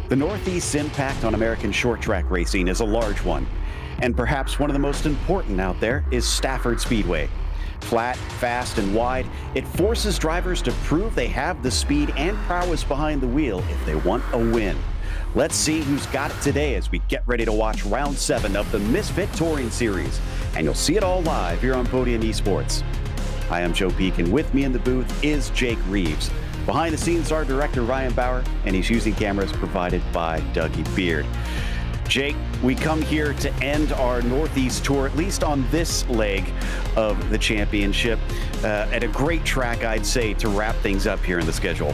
The Northeast's impact on American short track racing is a large one, and perhaps one of the most important out there is Stafford Speedway. Flat, fast, and wide, it forces drivers to prove they have the speed and prowess behind the wheel if they want a win. Let's see who's got it today as we get ready to watch round 7 of the Misfit Touring Series, and you'll see it all live here on Podium Esports. I am Joe Peak, and with me in the booth is Jake Reeves. Behind the scenes, our director, Ryan Bauer, and he's using cameras provided by Dougie Beard. Jake, we come here to end our Northeast tour, at least on this leg of the championship, at a great track, I'd say, to wrap things up here in the schedule.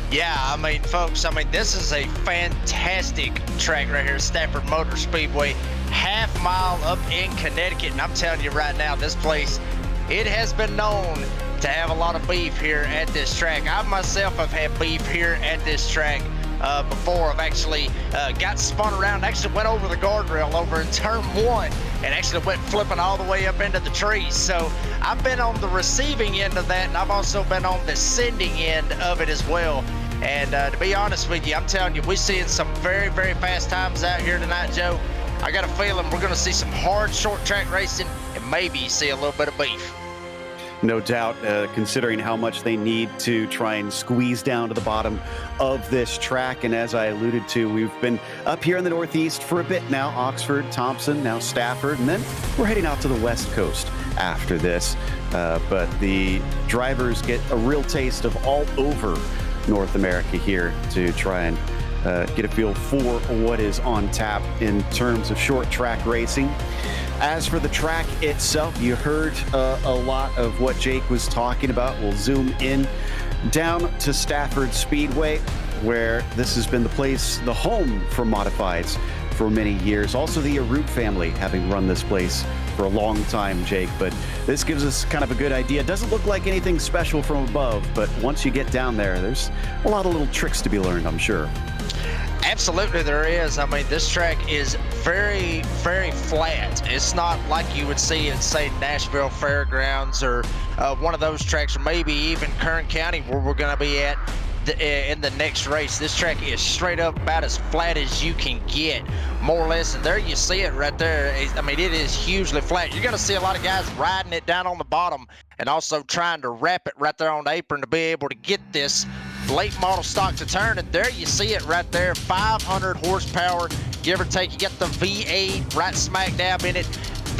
Yeah, I mean, folks, this is a fantastic track right here, Stafford Motor Speedway, half mile up in Connecticut, and I'm telling you right now, this place, it has been known to have a lot of beef here at this track. I myself have had beef here at this track before. I've actually got spun around, actually went over the guardrail over in turn 1 and actually went flipping all the way up into the trees. So I've been on the receiving end of that, and I've also been on the sending end of it as well. And to be honest with you, I'm telling you, we're seeing some very, very fast times out here tonight, Joe. I got a feeling we're going to see some hard short track racing and maybe see a little bit of beef. No doubt, considering how much they need to try and squeeze down to the bottom of this track. And as I alluded to, we've been up here in the Northeast for a bit now. Oxford, Thompson, now Stafford, and then we're heading out to the West Coast after this. But the drivers get a real taste of all over North America here to try and get a feel for what is on tap in terms of short track racing. As for the track itself, you heard a lot of what Jake was talking about. We'll zoom in down to Stafford Speedway, where this has been the place, the home for modifieds for many years. Also the Arup family having run this place for a long time, Jake, but this gives us kind of a good idea. It doesn't look like anything special from above, but once you get down there, there's a lot of little tricks to be learned, I'm sure. Absolutely there is. This track is very, very flat. It's not like you would see at, say, Nashville Fairgrounds or one of those tracks, or maybe even Kern County where we're going to be at in the next race. This track is straight up about as flat as you can get, more or less, and there you see it right there. It is hugely flat. You're going to see a lot of guys riding it down on the bottom and also trying to wrap it right there on the apron to be able to get this late model stock to turn, and there you see it right there, 500 horsepower, give or take. You got the V8 right smack dab in it.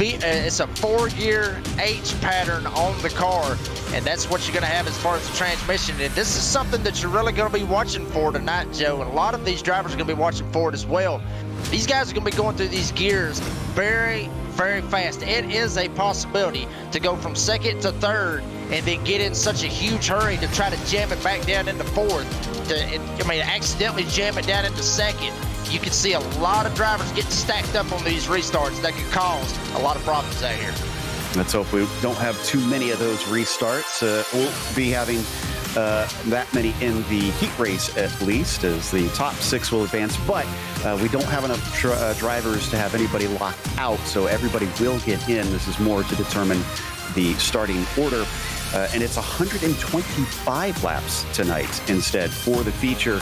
It's a 4-gear H pattern on the car, and that's what you're going to have as far as the transmission. And this is something that you're really going to be watching for tonight, Joe, and a lot of these drivers are going to be watching for it as well. These guys are going to be going through these gears very, very fast. It is a possibility to go from second to third and then get in such a huge hurry to try to jam it back down into fourth, accidentally jam it down into second. You can see a lot of drivers getting stacked up on these restarts that could cause a lot of problems out here. Let's hope we don't have too many of those restarts. We'll be having that many in the heat race at least, as the top 6 will advance, but we don't have enough drivers to have anybody locked out, so everybody will get in. This is more to determine the starting order. And it's 125 laps tonight instead for the feature,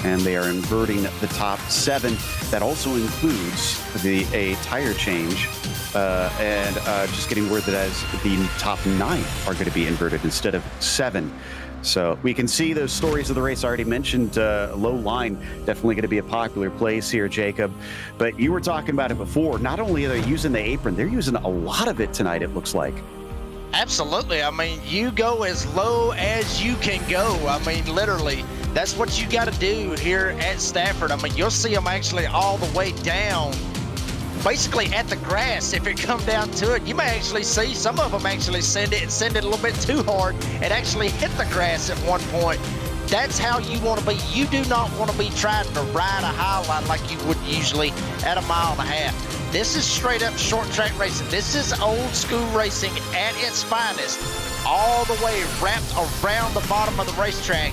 and they are inverting the top 7. That also includes a tire change, and just getting word that as the top 9 are going to be inverted instead of 7. So we can see those stories of the race. I already mentioned low line, definitely going to be a popular place here, Jacob. But you were talking about it before. Not only are they using the apron, they're using a lot of it tonight, it looks like. Absolutely. You go as low as you can go. Literally, that's what you got to do here at Stafford. You'll see them actually all the way down, basically at the grass. If it come down to it, you may actually see some of them actually send it a little bit too hard and actually hit the grass at one point. That's how you want to be. You do not want to be trying to ride a highline like you would usually at 1.5 miles. This is straight up short track racing. This is old school racing at its finest, all the way wrapped around the bottom of the racetrack.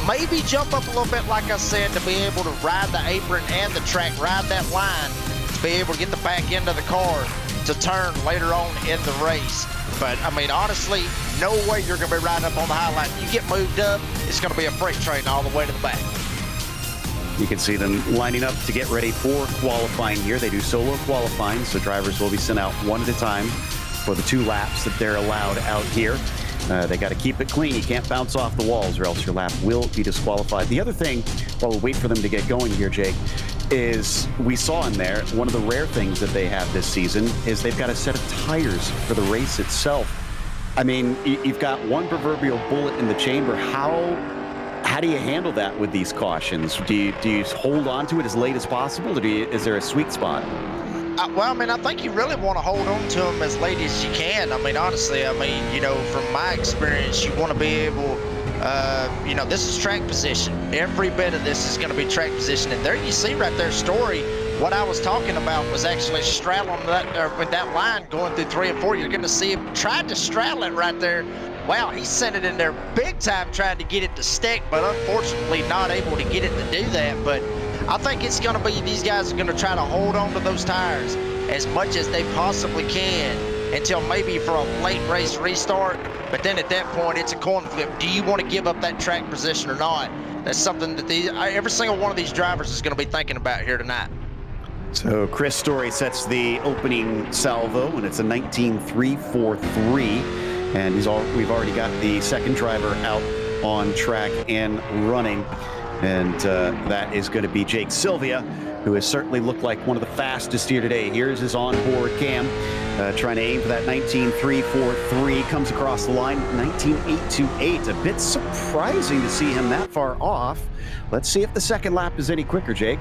Maybe jump up a little bit, like I said, to be able to ride the apron and the track, ride that line, to be able to get the back end of the car to turn later on in the race. But, honestly, no way you're going to be riding up on the high line. You get moved up, it's going to be a freight train all the way to the back. You can see them lining up to get ready for qualifying here. They do solo qualifying, so drivers will be sent out one at a time for the 2 laps that they're allowed out here. They got to keep it clean. You can't bounce off the walls or else your lap will be disqualified. The other thing, while we wait for them to get going here, Jake, is we saw in there, one of the rare things that they have this season is they've got a set of tires for the race itself. I mean, you've got one proverbial bullet in the chamber. How do you handle that with these cautions? Do you hold on to it as late as possible, or is there a sweet spot? Well, I mean, I think you really want to hold on to them as late as you can. I mean, honestly, from my experience, you want to be able, this is track position. Every bit of this is going to be track position. And there you see right there, Story, what I was talking about was actually straddling with that line going through 3 and 4. You're going to see him try to straddle it right there. Wow, he sent it in there big time trying to get it to stick, but unfortunately not able to get it to do that. But I think it's going to be, these guys are going to try to hold on to those tires as much as they possibly can until maybe for a late race restart. But then at that point, it's a coin flip. Do you want to give up that track position or not? That's something that every single one of these drivers is going to be thinking about here tonight. So Chris Story sets the opening salvo, and it's a 19.343. And we've already got the second driver out on track and running. And that is going to be Jake Sylvia, who has certainly looked like one of the fastest here today. Here's his onboard cam, trying to aim for that 19.343. Comes across the line, 19.828. A bit surprising to see him that far off. Let's see if the second lap is any quicker, Jake.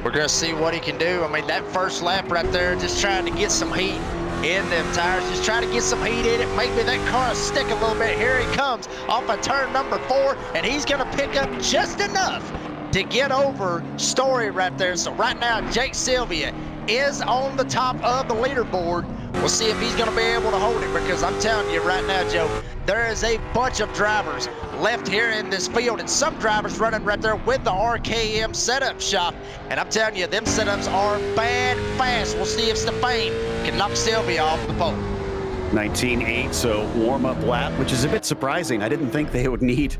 We're going to see what he can do. I mean, that first lap right there, just trying to get some heat in them tires, just try to get some heat in it, maybe that car stick a little bit. Here he comes off of turn number 4, and he's going to pick up just enough to get over Story right there. So right now, Jake Sylvia is on the top of the leaderboard. We'll see if he's going to be able to hold it, because I'm telling you right now, Joe, there is a bunch of drivers left here in this field, and some drivers running right there with the RKM setup shop. And I'm telling you, them setups are bad fast. We'll see if Stefan can knock Sylvia off the pole. 19.8, so warm-up lap, which is a bit surprising. I didn't think they would need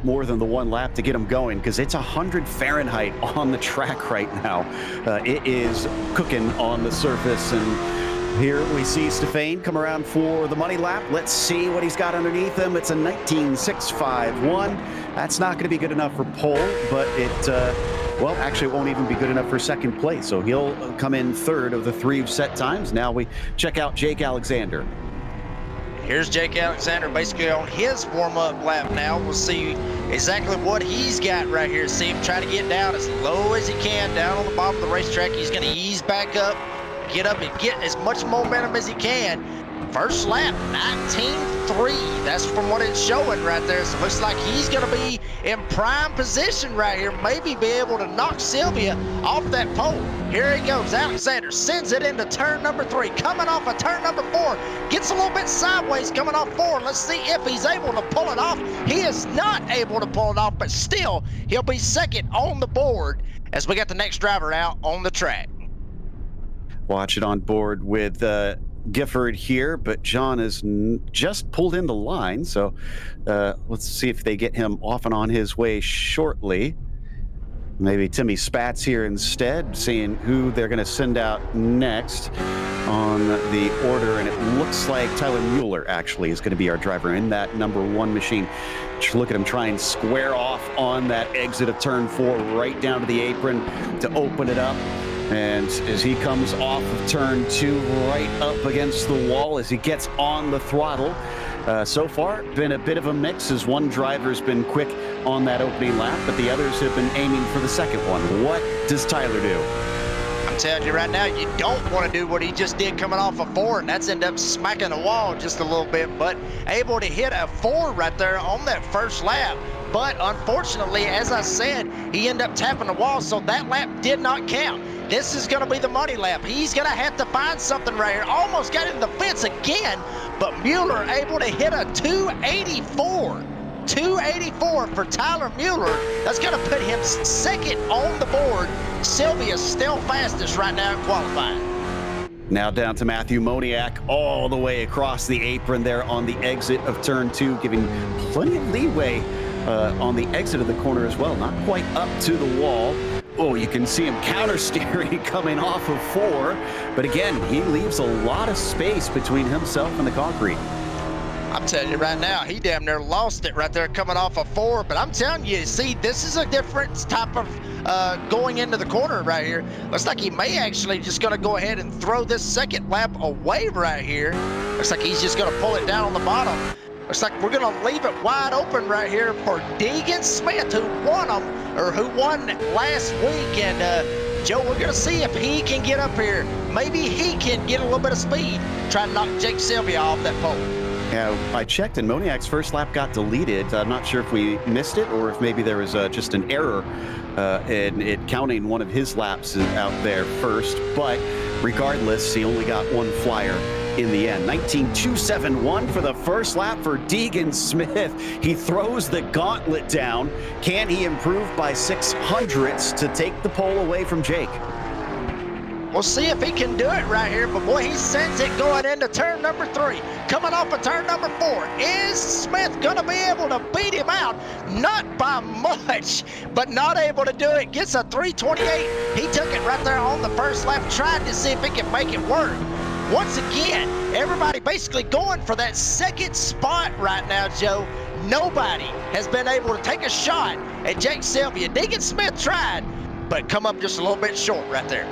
more than the 1 lap to get them going, because it's 100 Fahrenheit on the track right now. It is cooking on the surface, and here we see Stefan come around for the money lap. Let's see what he's got underneath him. It's a 19.651. That's not going to be good enough for pole, but it actually it won't even be good enough for second place. So he'll come in third of the 3 set times. Now we check out Jake Alexander. Here's Jake Alexander basically on his warm-up lap now. We'll see exactly what he's got right here. See him try to get down as low as he can down on the bottom of the racetrack. He's going to ease back up, get up and get as much momentum as he can. First lap, 19.3. That's from what it's showing right there. So it looks like he's going to be in prime position right here. Maybe be able to knock Sylvia off that pole. Here he goes. Alexander sends it into turn number 3. Coming off of turn number 4. Gets a little bit sideways coming off 4. Let's see if he's able to pull it off. He is not able to pull it off, but still, he'll be second on the board as we got the next driver out on the track. Watch it on board with Gifford here, but John has just pulled in the line, so let's see if they get him off and on his way shortly. Maybe Timmy Spatz here instead, seeing who they're going to send out next on the order, and it looks like Tyler Mueller actually is going to be our driver in that number 1 machine. Just look at him try and square off on that exit of turn 4 right down to the apron to open it up. And as he comes off of turn 2, right up against the wall as he gets on the throttle. So far, been a bit of a mix as one driver's been quick on that opening lap, but the others have been aiming for the second one. What does Tyler do? I'm telling you right now, you don't want to do what he just did coming off of 4, and that's end up smacking the wall just a little bit, but able to hit a 4 right there on that first lap. But unfortunately, as I said, he ended up tapping the wall, so that lap did not count. This is going to be the money lap. He's going to have to find something right here. Almost got in the fence again, but Mueller able to hit a 284. 284 for Tyler Mueller. That's going to put him second on the board. Sylvia's still fastest right now in qualifying. Now down to Matthew Moniak all the way across the apron there on the exit of turn 2, giving plenty of leeway on the exit of the corner as well. Not quite up to the wall. Oh, you can see him counter steering coming off of 4. But again, he leaves a lot of space between himself and the concrete. I'm telling you right now, he damn near lost it right there coming off of 4. But I'm telling you, see, this is a different type of going into the corner right here. Looks like he may actually just going to go ahead and throw this second lap away right here. Looks like he's just going to pull it down on the bottom. Looks like we're going to leave it wide open right here for Deegan Smith, who won last week. And Joe, we're going to see if he can get up here. Maybe he can get a little bit of speed, try to knock Jake Sylvia off that pole. Yeah, I checked and Moniak's first lap got deleted. I'm not sure if we missed it or if maybe there was just an error in it counting one of his laps out there first. But regardless, he only got 1 flyer in the end. 19.271 for the first lap for Deegan Smith. He throws the gauntlet down. Can he improve by 600ths to take the pole away from Jake? We'll see if he can do it right here, but boy, he sends it going into turn number 3. Coming off of turn number 4. Is Smith going to be able to beat him out? Not by much, but not able to do it. Gets a 328. He took it right there on the first lap, tried to see if he can make it work. Once again, everybody basically going for that second spot right now, Joe. Nobody has been able to take a shot at Jake Sylvia. Deegan Smith tried, but come up just a little bit short right there.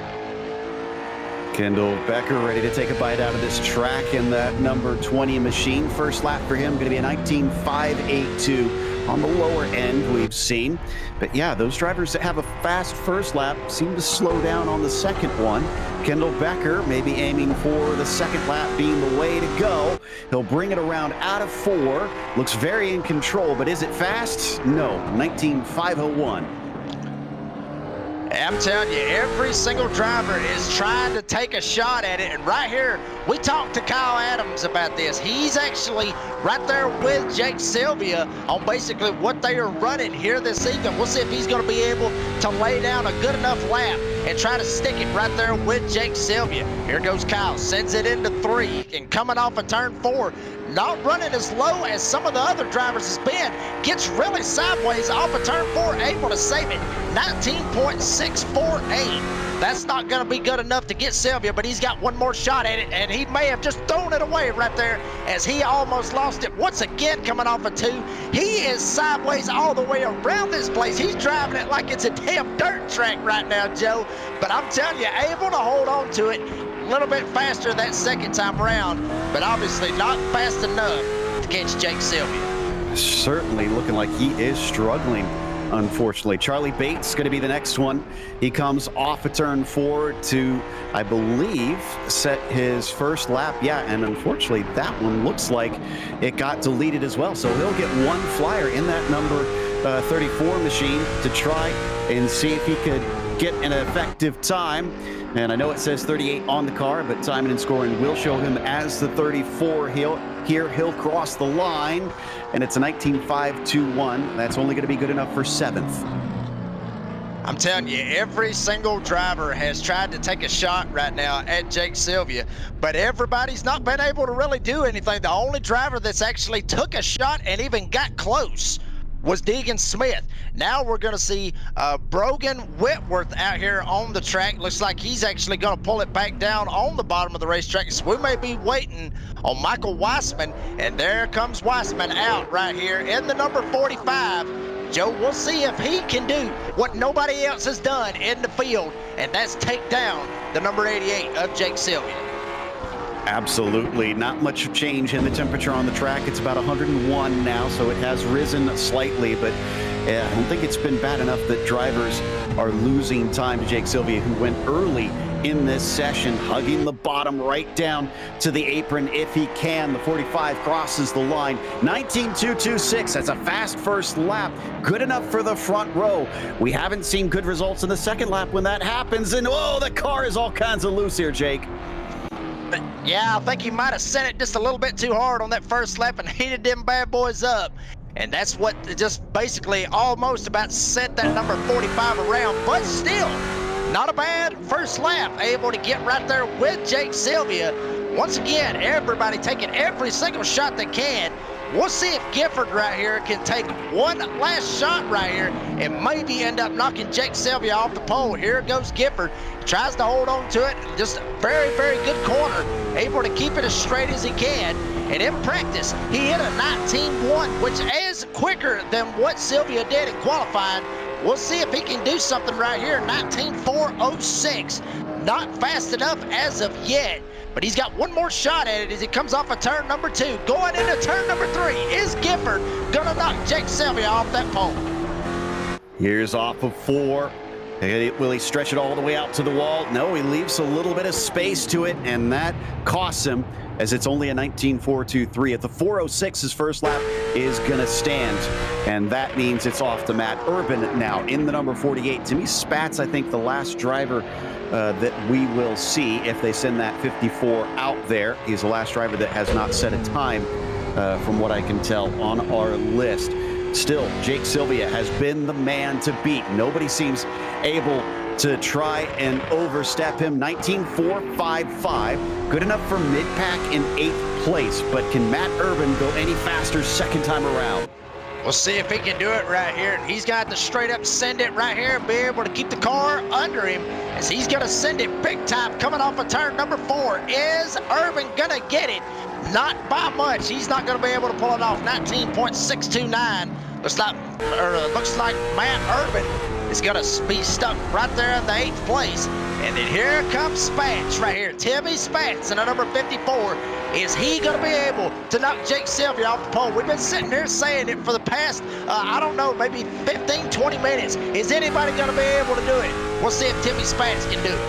Kendall Becker ready to take a bite out of this track in that number 20 machine. First lap for him going to be a 19.582 on the lower end we've seen. But yeah, those drivers that have a fast first lap seem to slow down on the second one. Kendall Becker maybe aiming for the second lap being the way to go. He'll bring it around out of 4. Looks very in control, but is it fast? No, 19.501. I'm telling you, every single driver is trying to take a shot at it. And right here, we talked to Kyle Adams about this. He's actually right there with Jake Sylvia on basically what they are running here this evening. We'll see if he's going to be able to lay down a good enough lap and try to stick it right there with Jake Sylvia. Here goes Kyle, sends it into 3, and coming off of turn 4, not running as low as some of the other drivers has been, gets really sideways off of turn 4, able to save it, 19.648. That's not going to be good enough to get Sylvia, but he's got one more shot at it, and he may have just thrown it away right there as he almost lost it. Once again, coming off of 2, he is sideways all the way around this place. He's driving it like it's a damn dirt track right now, Joe, but I'm telling you, able to hold on to it a little bit faster that second time around, but obviously not fast enough to catch Jake Sylvia. Certainly looking like he is struggling, unfortunately. Charlie Bates going to be the next one. He comes off of turn 4 to, I believe, set his first lap. Yeah, and unfortunately that one looks like it got deleted as well. So he'll get 1 flyer in that number 34 machine to try and see if he could get an effective time. And I know it says 38 on the car, but timing and scoring will show him as the 34. He'll cross the line, and it's a 19.521. That's only going to be good enough for 7th. I'm telling you, every single driver has tried to take a shot right now at Jake Sylvia, but everybody's not been able to really do anything. The only driver that's actually took a shot and even got close was Deegan Smith. Now we're going to see Brogan Whitworth out here on the track. Looks like he's actually going to pull it back down on the bottom of the racetrack. So we may be waiting on Michael Weissman, and there comes Weissman out right here in the number 45. Joe, we'll see if he can do what nobody else has done in the field, and that's take down the number 88 of Jake Sylvia. Absolutely. Not much change in the temperature on the track. It's about 101 now, so it has risen slightly, but I don't think it's been bad enough that drivers are losing time to Jake Sylvia, who went early in this session, hugging the bottom right down to the apron if he can. The 45 crosses the line. 19.226. That's a fast first lap. Good enough for the front row. We haven't seen good results in the second lap when that happens, and oh, the car is all kinds of loose here, Jake. Yeah, I think he might have sent it just a little bit too hard on that first lap and heated them bad boys up. And that's what just basically almost about sent that number 45 around. But still, not a bad first lap. Able to get right there with Jake Sylvia. Once again, everybody taking every single shot they can. We'll see if Gifford right here can take one last shot right here and maybe end up knocking Jake Sylvia off the pole. Here goes Gifford. He tries to hold on to it. Just a very, very good corner. Able to keep it as straight as he can. And in practice, he hit a 19.1, which is quicker than what Sylvia did in qualifying. We'll see if he can do something right here. 19.406. Not fast enough as of yet, but he's got one more shot at it as he comes off of turn number 2. Going into turn number 3, is Gifford gonna knock Jake Sylvia off that pole? Here's off of 4. Will he stretch it all the way out to the wall? No, he leaves a little bit of space to it, and that costs him, as it's only a 19.423. At the 4.06, his first lap is going to stand, and that means it's off to Matt Urban now in the number 48. Timmy Spatz, I think, the last driver that we will see if they send that 54 out there. He's the last driver that has not set a time, from what I can tell, on our list. Still, Jake Sylvia has been the man to beat. Nobody seems able to try and overstep him. 19.455, good enough for mid-pack in 8th place, but can Matt Urban go any faster second time around? We'll see if he can do it right here. He's got to straight up send it right here and be able to keep the car under him, as he's going to send it big time coming off of turn number 4. Is Urban going to get it? Not by much. He's not going to be able to pull it off. 19.629. Looks like Matt Urban is going to be stuck right there in the 8th place. And then here comes Spatz right here. Timmy Spatz in the number 54. Is he going to be able to knock Jake Sylvia off the pole? We've been sitting here saying it for the past, I don't know, maybe 15, 20 minutes. Is anybody going to be able to do it? We'll see if Timmy Spatz can do it.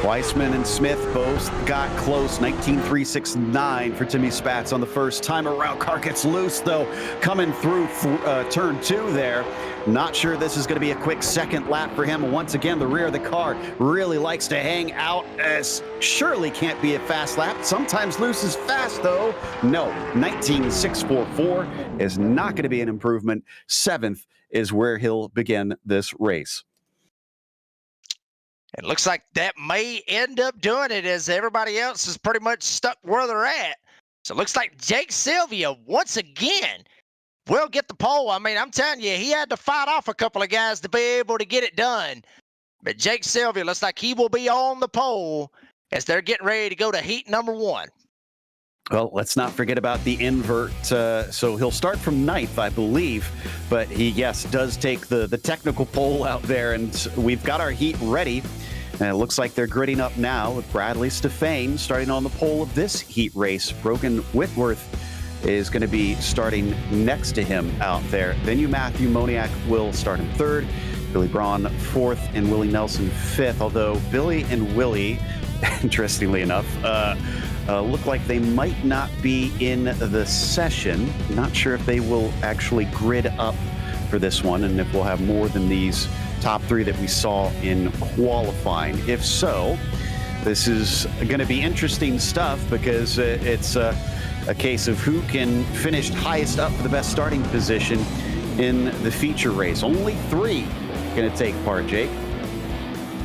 Weissman and Smith both got close. 19.369 for Timmy Spatz on the first time around. Car gets loose, though, coming through turn 2 there. Not sure this is going to be a quick second lap for him. Once again, the rear of the car really likes to hang out, as surely can't be a fast lap. Sometimes loose is fast, though. No, 19.644 is not going to be an improvement. 7th is where he'll begin this race. It looks like that may end up doing it, as everybody else is pretty much stuck where they're at. So it looks like Jake Sylvia, once again, will get the pole. I mean, I'm telling you, he had to fight off a couple of guys to be able to get it done. But Jake Sylvia looks like he will be on the pole as they're getting ready to go to heat number 1. Well, let's not forget about the invert. So he'll start from 9th, I believe. But he, yes, does take the technical pole out there. And we've got our heat ready. And it looks like they're gridding up now with Bradley Stefane starting on the pole of this heat race. Brogan Whitworth is going to be starting next to him out there. Then Matthew Moniak will start in 3rd. Billy Braun 4th and Willie Nelson 5th. Although Billy and Willie, interestingly enough, look like they might not be in the session. Not sure if they will actually grid up for this one, and if we'll have more than these top 3 that we saw in qualifying. If so, this is going to be interesting stuff, because it's a case of who can finish highest up for the best starting position in the feature race. Only 3 going to take part, Jake.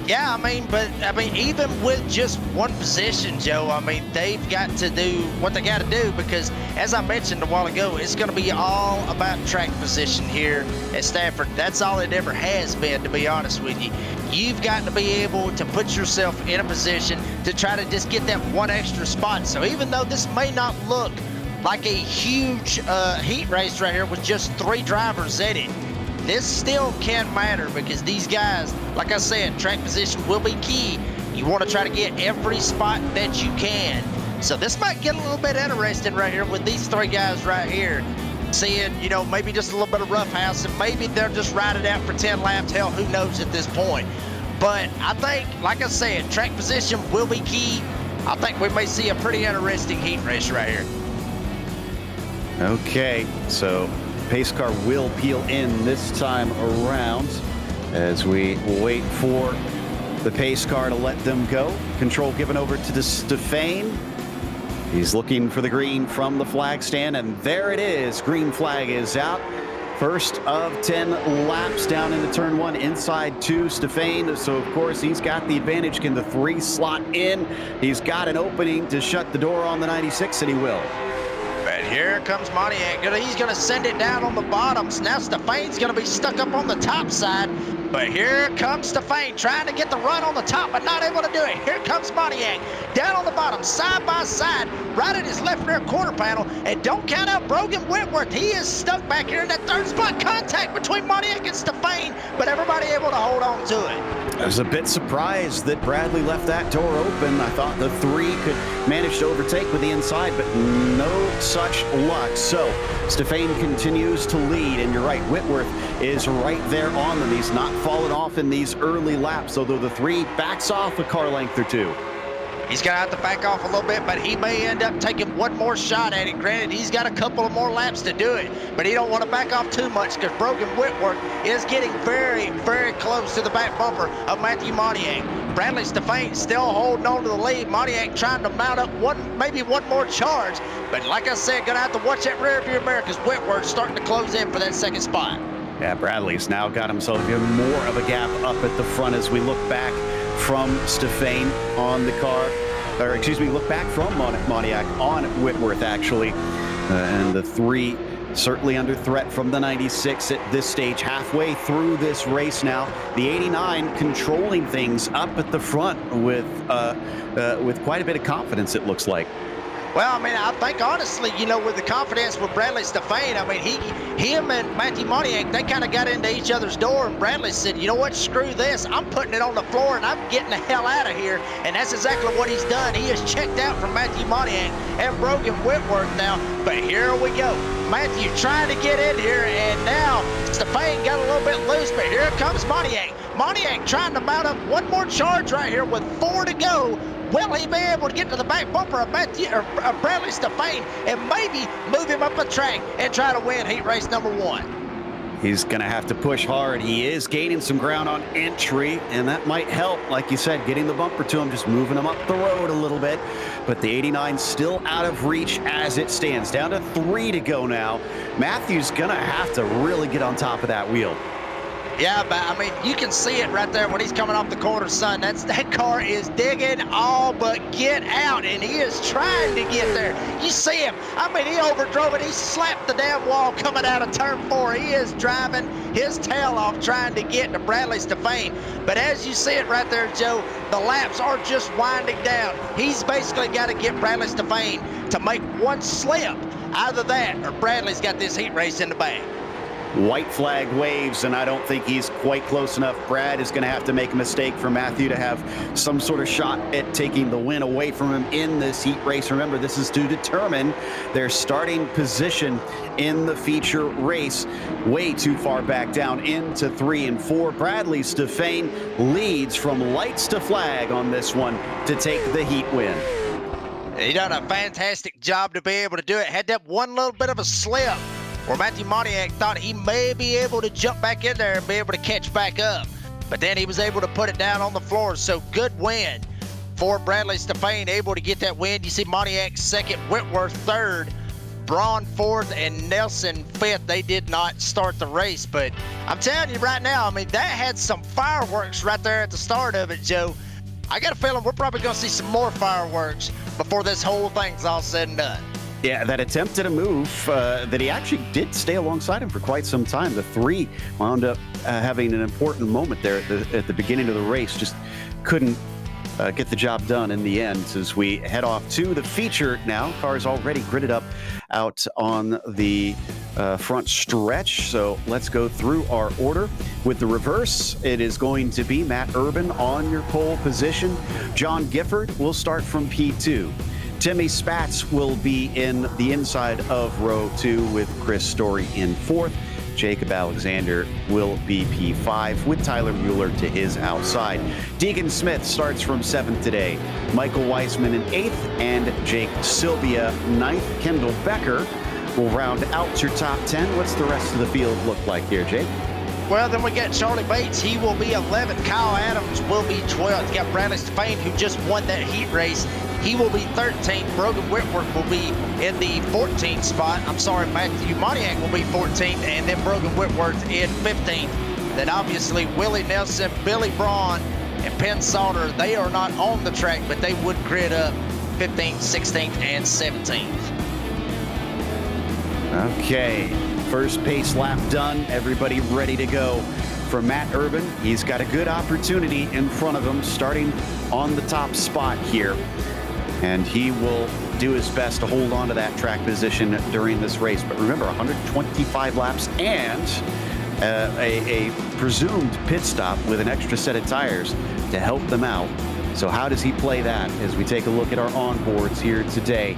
Yeah, I mean, even with just one position, Joe, I mean, they've got to do what they got to do, because, as I mentioned a while ago, it's going to be all about track position here at Stafford. That's all it ever has been, to be honest with you. You've got to be able to put yourself in a position to try to just get that one extra spot. So even though this may not look like a huge heat race right here with just 3 drivers in it, this still can matter, because these guys, like I said, track position will be key. You want to try to get every spot that you can. So this might get a little bit interesting right here with these 3 guys right here. Seeing, maybe just a little bit of roughhouse, and maybe they're just riding out for 10 laps. Hell, who knows at this point. But I think, like I said, track position will be key. I think we may see a pretty interesting heat race right here. Okay, so pace car will peel in this time around as we wait for the pace car to let them go. Control given over to Stefane. He's looking for the green from the flag stand, and there it is. Green flag is out. First of 10 laps down into turn 1, inside 2, Stefane. So, of course, he's got the advantage. Can the 3 slot in? He's got an opening to shut the door on the 96, and he will. But here comes Pontiac. He's going to send it down on the bottoms. Now Stefane's going to be stuck up on the top side. But here comes Stefane trying to get the run on the top, but not able to do it. Here comes Pontiac down on the bottom, side by side, right at his left rear quarter panel. And don't count out Brogan Whitworth. He is stuck back here in that third spot. Contact between Pontiac and Stefane, but everybody able to hold on to it. I was a bit surprised that Bradley left that door open. I thought the three could manage to overtake with the inside, but no such luck. So Stefane continues to lead, and you're right, Whitworth is right there on them. He's not fallen off in these early laps, although the three backs off a car length or two. He's going to have to back off a little bit, but he may end up taking one more shot at it. Granted, he's got a couple of more laps to do it, but he don't want to back off too much because Brogan Whitworth is getting very, very close to the back bumper of Matthew Pontiac. Bradley Stefane still holding on to the lead. Pontiac trying to mount up maybe one more charge, but like I said, going to have to watch that rear view mirror because Whitworth's starting to close in for that second spot. Yeah, Bradley's now got himself even more of a gap up at the front as we look back from Stefane on the car, or excuse me, look back from Pontiac on Whitworth, actually. And the three certainly under threat from the 96 at this stage, halfway through this race now. The 89 controlling things up at the front with quite a bit of confidence, it looks like. Well, I mean, I think honestly, you know, with the confidence with Bradley Stefane, I mean, him and Matthew Pontiac, they kind of got into each other's door, and Bradley said, you know what, screw this, I'm putting it on the floor and I'm getting the hell out of here. And that's exactly what he's done. He has checked out from Matthew Pontiac and Brogan Whitworth now. But here we go. Matthew trying to get in here, and now Stefane got a little bit loose, but here comes Pontiac. Pontiac trying to mount up one more charge right here with 4 to go. Will he be able to get to the back bumper of Bradley Stefane and maybe move him up the track and try to win heat race number 1? He's going to have to push hard. He is gaining some ground on entry, and that might help, like you said, getting the bumper to him, just moving him up the road a little bit. But the 89 still out of reach as it stands. Down to 3 to go now. Matthew's going to have to really get on top of that wheel. Yeah, but I mean, you can see it right there when he's coming off the corner, son. That car is digging all but get out, and he is trying to get there. You see him. I mean, he overdrove it. He slapped the damn wall coming out of turn 4. He is driving his tail off trying to get to Bradley Stefane. But as you see it right there, Joe, the laps are just winding down. He's basically got to get Bradley Stefane to make one slip. Either that or Bradley's got this heat race in the bag. White flag waves, and I don't think he's quite close enough. Brad is going to have to make a mistake for Matthew to have some sort of shot at taking the win away from him in this heat race. Remember, this is to determine their starting position in the feature race. Way too far back down into 3 and 4. Bradley Stefane leads from lights to flag on this one to take the heat win. He done a fantastic job to be able to do it. Had that one little bit of a slip where Matthew Pontiac thought he may be able to jump back in there and be able to catch back up. But then he was able to put it down on the floor. So good win for Bradley Stefane, able to get that win. You see Pontiac second, Whitworth third, Braun fourth, and Nelson fifth. They did not start the race. But I'm telling you right now, I mean, that had some fireworks right there at the start of it, Joe. I got a feeling we're probably going to see some more fireworks before this whole thing's all said and done. Yeah, that attempt at a move that he actually did stay alongside him for quite some time. The three wound up having an important moment there at the beginning of the race. Just couldn't get the job done in the end as we head off to the feature now. Cars already gridded up out on the front stretch. So let's go through our order. With the reverse, it is going to be Matt Urban on your pole position. John Gifford will start from P2. Timmy Spatz will be in the inside of row 2 with Chris Story in 4th. Jacob Alexander will be P5 with Tyler Mueller to his outside. Deegan Smith starts from 7th today. Michael Weissman in 8th and Jake Sylvia 9th. Kendall Becker will round out your top 10. What's the rest of the field look like here, Jake? Well, then we got Charlie Bates. He will be 11th. Kyle Adams will be 12th. You got Bradley Stefane, who just won that heat race. He will be 13th. Brogan Whitworth will be in the 14th spot. I'm sorry, Matthew Pontiac will be 14th, and then Brogan Whitworth in 15th. Then obviously Willie Nelson, Billy Braun, and Penn Salter, they are not on the track, but they would grid up 15th, 16th, and 17th. Okay, first pace lap done. Everybody ready to go. For Matt Urban, he's got a good opportunity in front of him, starting on the top spot here. And he will do his best to hold on to that track position during this race. But remember, 125 laps and a presumed pit stop with an extra set of tires to help them out. So how does he play that as we take a look at our onboards here today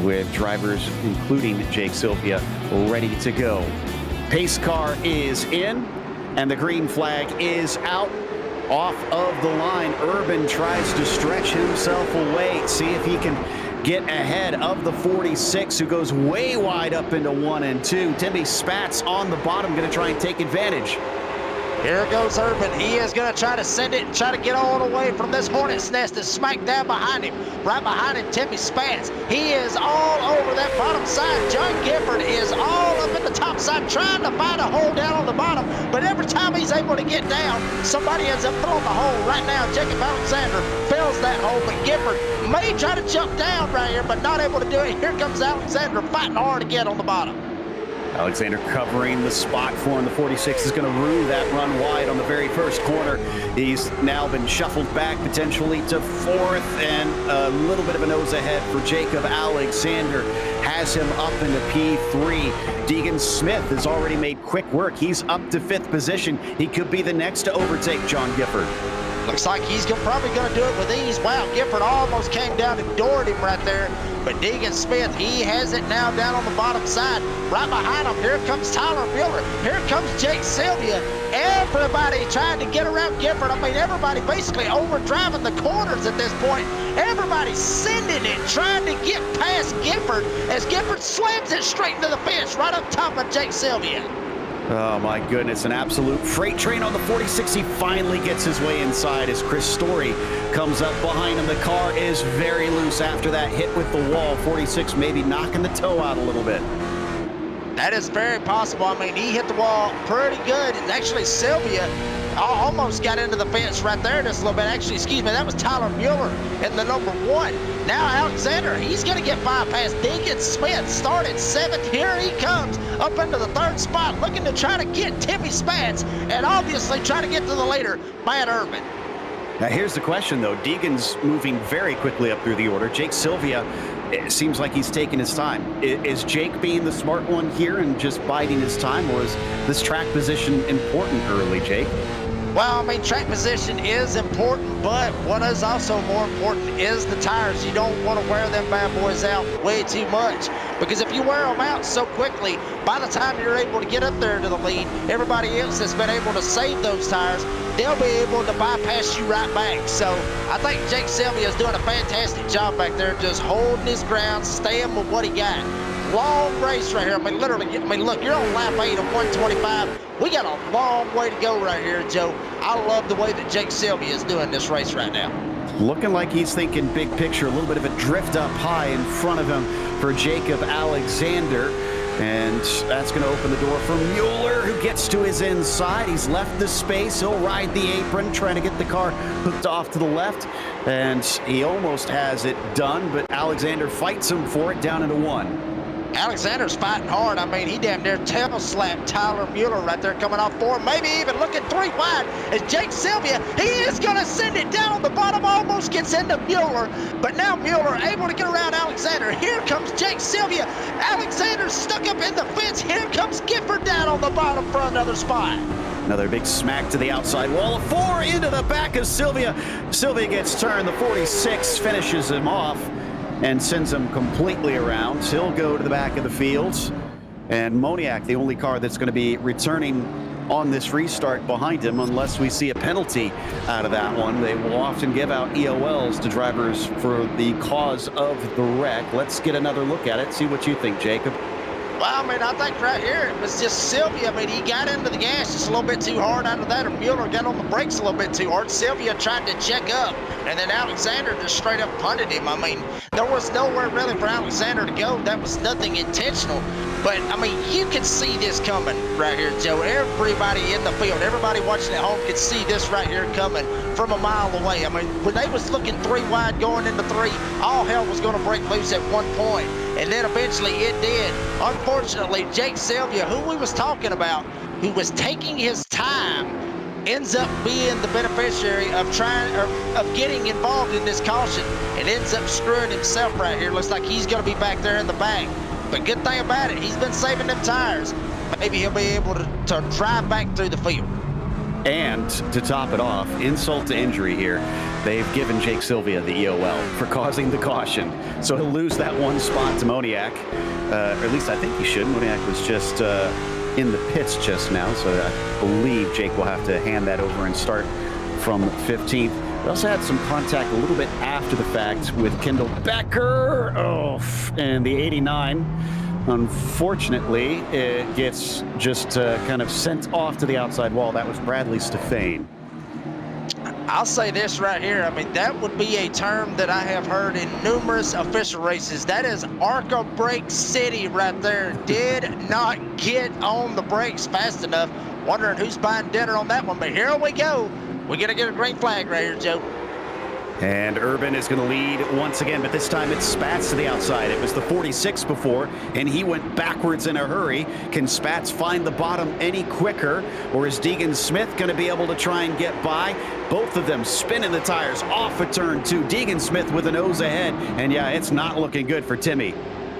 with drivers, including Jake Sylvia, ready to go. Pace car is in, and the green flag is out. Off of the line, Urban tries to stretch himself away, see if he can get ahead of the 46, who goes way wide up into 1 and 2. Timmy Spats on the bottom, going to try and take advantage. Here goes Urban. He is going to try to send it and try to get all the way from this hornet's nest that's smack down behind him. Right behind him, Timmy Spats. He is all over that bottom side. John Gifford is all up in the top side trying to find a hole down on the bottom. But every time he's able to get down, somebody ends up throwing the hole. Right now, Jacob Alexander fills that hole, but Gifford may try to jump down right here, but not able to do it. Here comes Alexander fighting hard again on the bottom. Alexander covering the spot for him. The 46 is going to rue that run wide on the very first corner. He's now been shuffled back potentially to 4th, and a little bit of a nose ahead for Jacob Alexander. Has him up into P3. Deegan Smith has already made quick work. He's up to 5th position. He could be the next to overtake John Gifford. Looks like he's probably going to do it with ease. Wow, Gifford almost came down and doored him right there. But Deegan Smith, he has it now down on the bottom side. Right behind him, here comes Tyler Mueller. Here comes Jake Sylvia. Everybody trying to get around Gifford. I mean, everybody basically overdriving the corners at this point. Everybody sending it, trying to get past Gifford as Gifford slams it straight into the fence right up top of Jake Sylvia. Oh my goodness, an absolute freight train on the 46. He finally gets his way inside as Chris Story comes up behind him. The car is very loose after that hit with the wall. 46 maybe knocking the toe out a little bit. That is very possible. I mean, he hit the wall pretty good. And actually, Sylvia almost got into the fence right there just a little bit. Actually, excuse me, that was Tyler Mueller in the number 1. Now Alexander, he's going to get bypassed. Deegan Smith started 7th. Here he comes up into the 3rd spot, looking to try to get Timmy Spats and obviously try to get to the leader, Matt Urban. Now here's the question, though. Deegan's moving very quickly up through the order. Jake Sylvia, it seems like he's taking his time. Is Jake being the smart one here and just biding his time, or is this track position important early, Jake? Well, I mean, track position is important, but what is also more important is the tires. You don't want to wear them bad boys out way too much, because if you wear them out so quickly, by the time you're able to get up there to the lead, everybody else that's been able to save those tires, they'll be able to bypass you right back. So I think Jake Sylvia is doing a fantastic job back there, just holding his ground, staying with what he got. Long race right here. I mean, literally, look, you're on lap 8 of 125. We got a long way to go right here, Joe. I love the way that Jake Sylvia is doing this race right now. Looking like he's thinking big picture, a little bit of a drift up high in front of him for Jacob Alexander. And that's going to open the door for Mueller, who gets to his inside. He's left the space. He'll ride the apron, trying to get the car hooked off to the left. And he almost has it done, but Alexander fights him for it down into 1. Alexander's fighting hard. I mean, he damn near tail slapped Tyler Mueller right there coming off 4, maybe even looking 3 wide. As Jake Sylvia, he is going to send it down on the bottom, almost gets into Mueller. But now Mueller able to get around Alexander. Here comes Jake Sylvia. Alexander's stuck up in the fence. Here comes Gifford down on the bottom for another spot. Another big smack to the outside wall. 4 into the back of Sylvia. Sylvia gets turned. The 46 finishes him off and sends him completely around. He'll go to the back of the fields. And Moniak, the only car that's going to be returning on this restart behind him, unless we see a penalty out of that one. They will often give out EOLs to drivers for the cause of the wreck. Let's get another look at it, see what you think, Jacob. Well, I mean, I think right here it was just Sylvia. I mean, he got into the gas just a little bit too hard out of that, or Mueller got on the brakes a little bit too hard. Sylvia tried to check up, and then Alexander just straight up punted him. I mean, there was nowhere really for Alexander to go. That was nothing intentional. But, I mean, you can see this coming right here, Joe. Everybody in the field, everybody watching at home could see this right here coming from a mile away. I mean, when they was looking 3 wide going into 3, all hell was going to break loose at one point. and then eventually it did. Unfortunately, Jake Sylvia, who we was talking about, who was taking his time, ends up being the beneficiary of getting involved in this caution and ends up screwing himself right here. Looks like he's going to be back there in the back. But good thing about it, he's been saving them tires. Maybe he'll be able to drive back through the field. And to top it off, insult to injury here, they've given Jake Sylvia the EOL for causing the caution. So he'll lose that one spot to Moniak. Or at least I think he should. Moniak was just in the pits just now, so I believe Jake will have to hand that over and start from 15th. We also had some contact a little bit after the fact with Kendall Becker. Oh, and the 89. Unfortunately, it gets just kind of sent off to the outside wall. That was Bradley Stefane. I'll say this right here. I mean, that would be a term that I have heard in numerous official races. That is ARCA brake city right there. Did not get on the brakes fast enough. Wondering who's buying dinner on that one. But here we go. We're going to get a green flag right here, Joe. And Urban is going to lead once again, but this time it's Spats to the outside. It was the 46 before, and he went backwards in a hurry. Can Spats find the bottom any quicker, or is Deegan Smith going to be able to try and get by? Both of them spinning the tires off a turn two. Deegan Smith with a nose ahead, and yeah, it's not looking good for Timmy.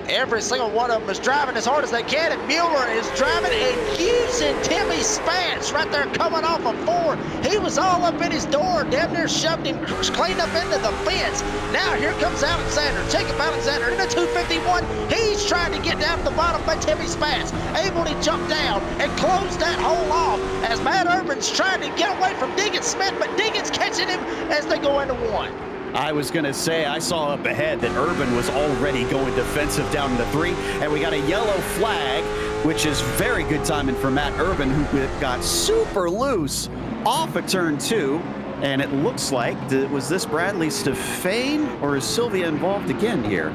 Every single one of them is driving as hard as they can, and Mueller is driving and using Timmy Spats right there coming off of 4. He was all up in his door, damn near shoved him clean up into the fence. Now here comes Alexander, Jacob Alexander in the 251. He's trying to get down to the bottom by Timmy Spats, able to jump down and close that hole off as Matt Urban's trying to get away from Deegan Smith, but Deegan's catching him as they go into 1. I was going to say, I saw up ahead that Urban was already going defensive down into 3, and we got a yellow flag, which is very good timing for Matt Urban, who got super loose off of turn 2, and it looks like, was this Bradley Stefane, or is Sylvia involved again here?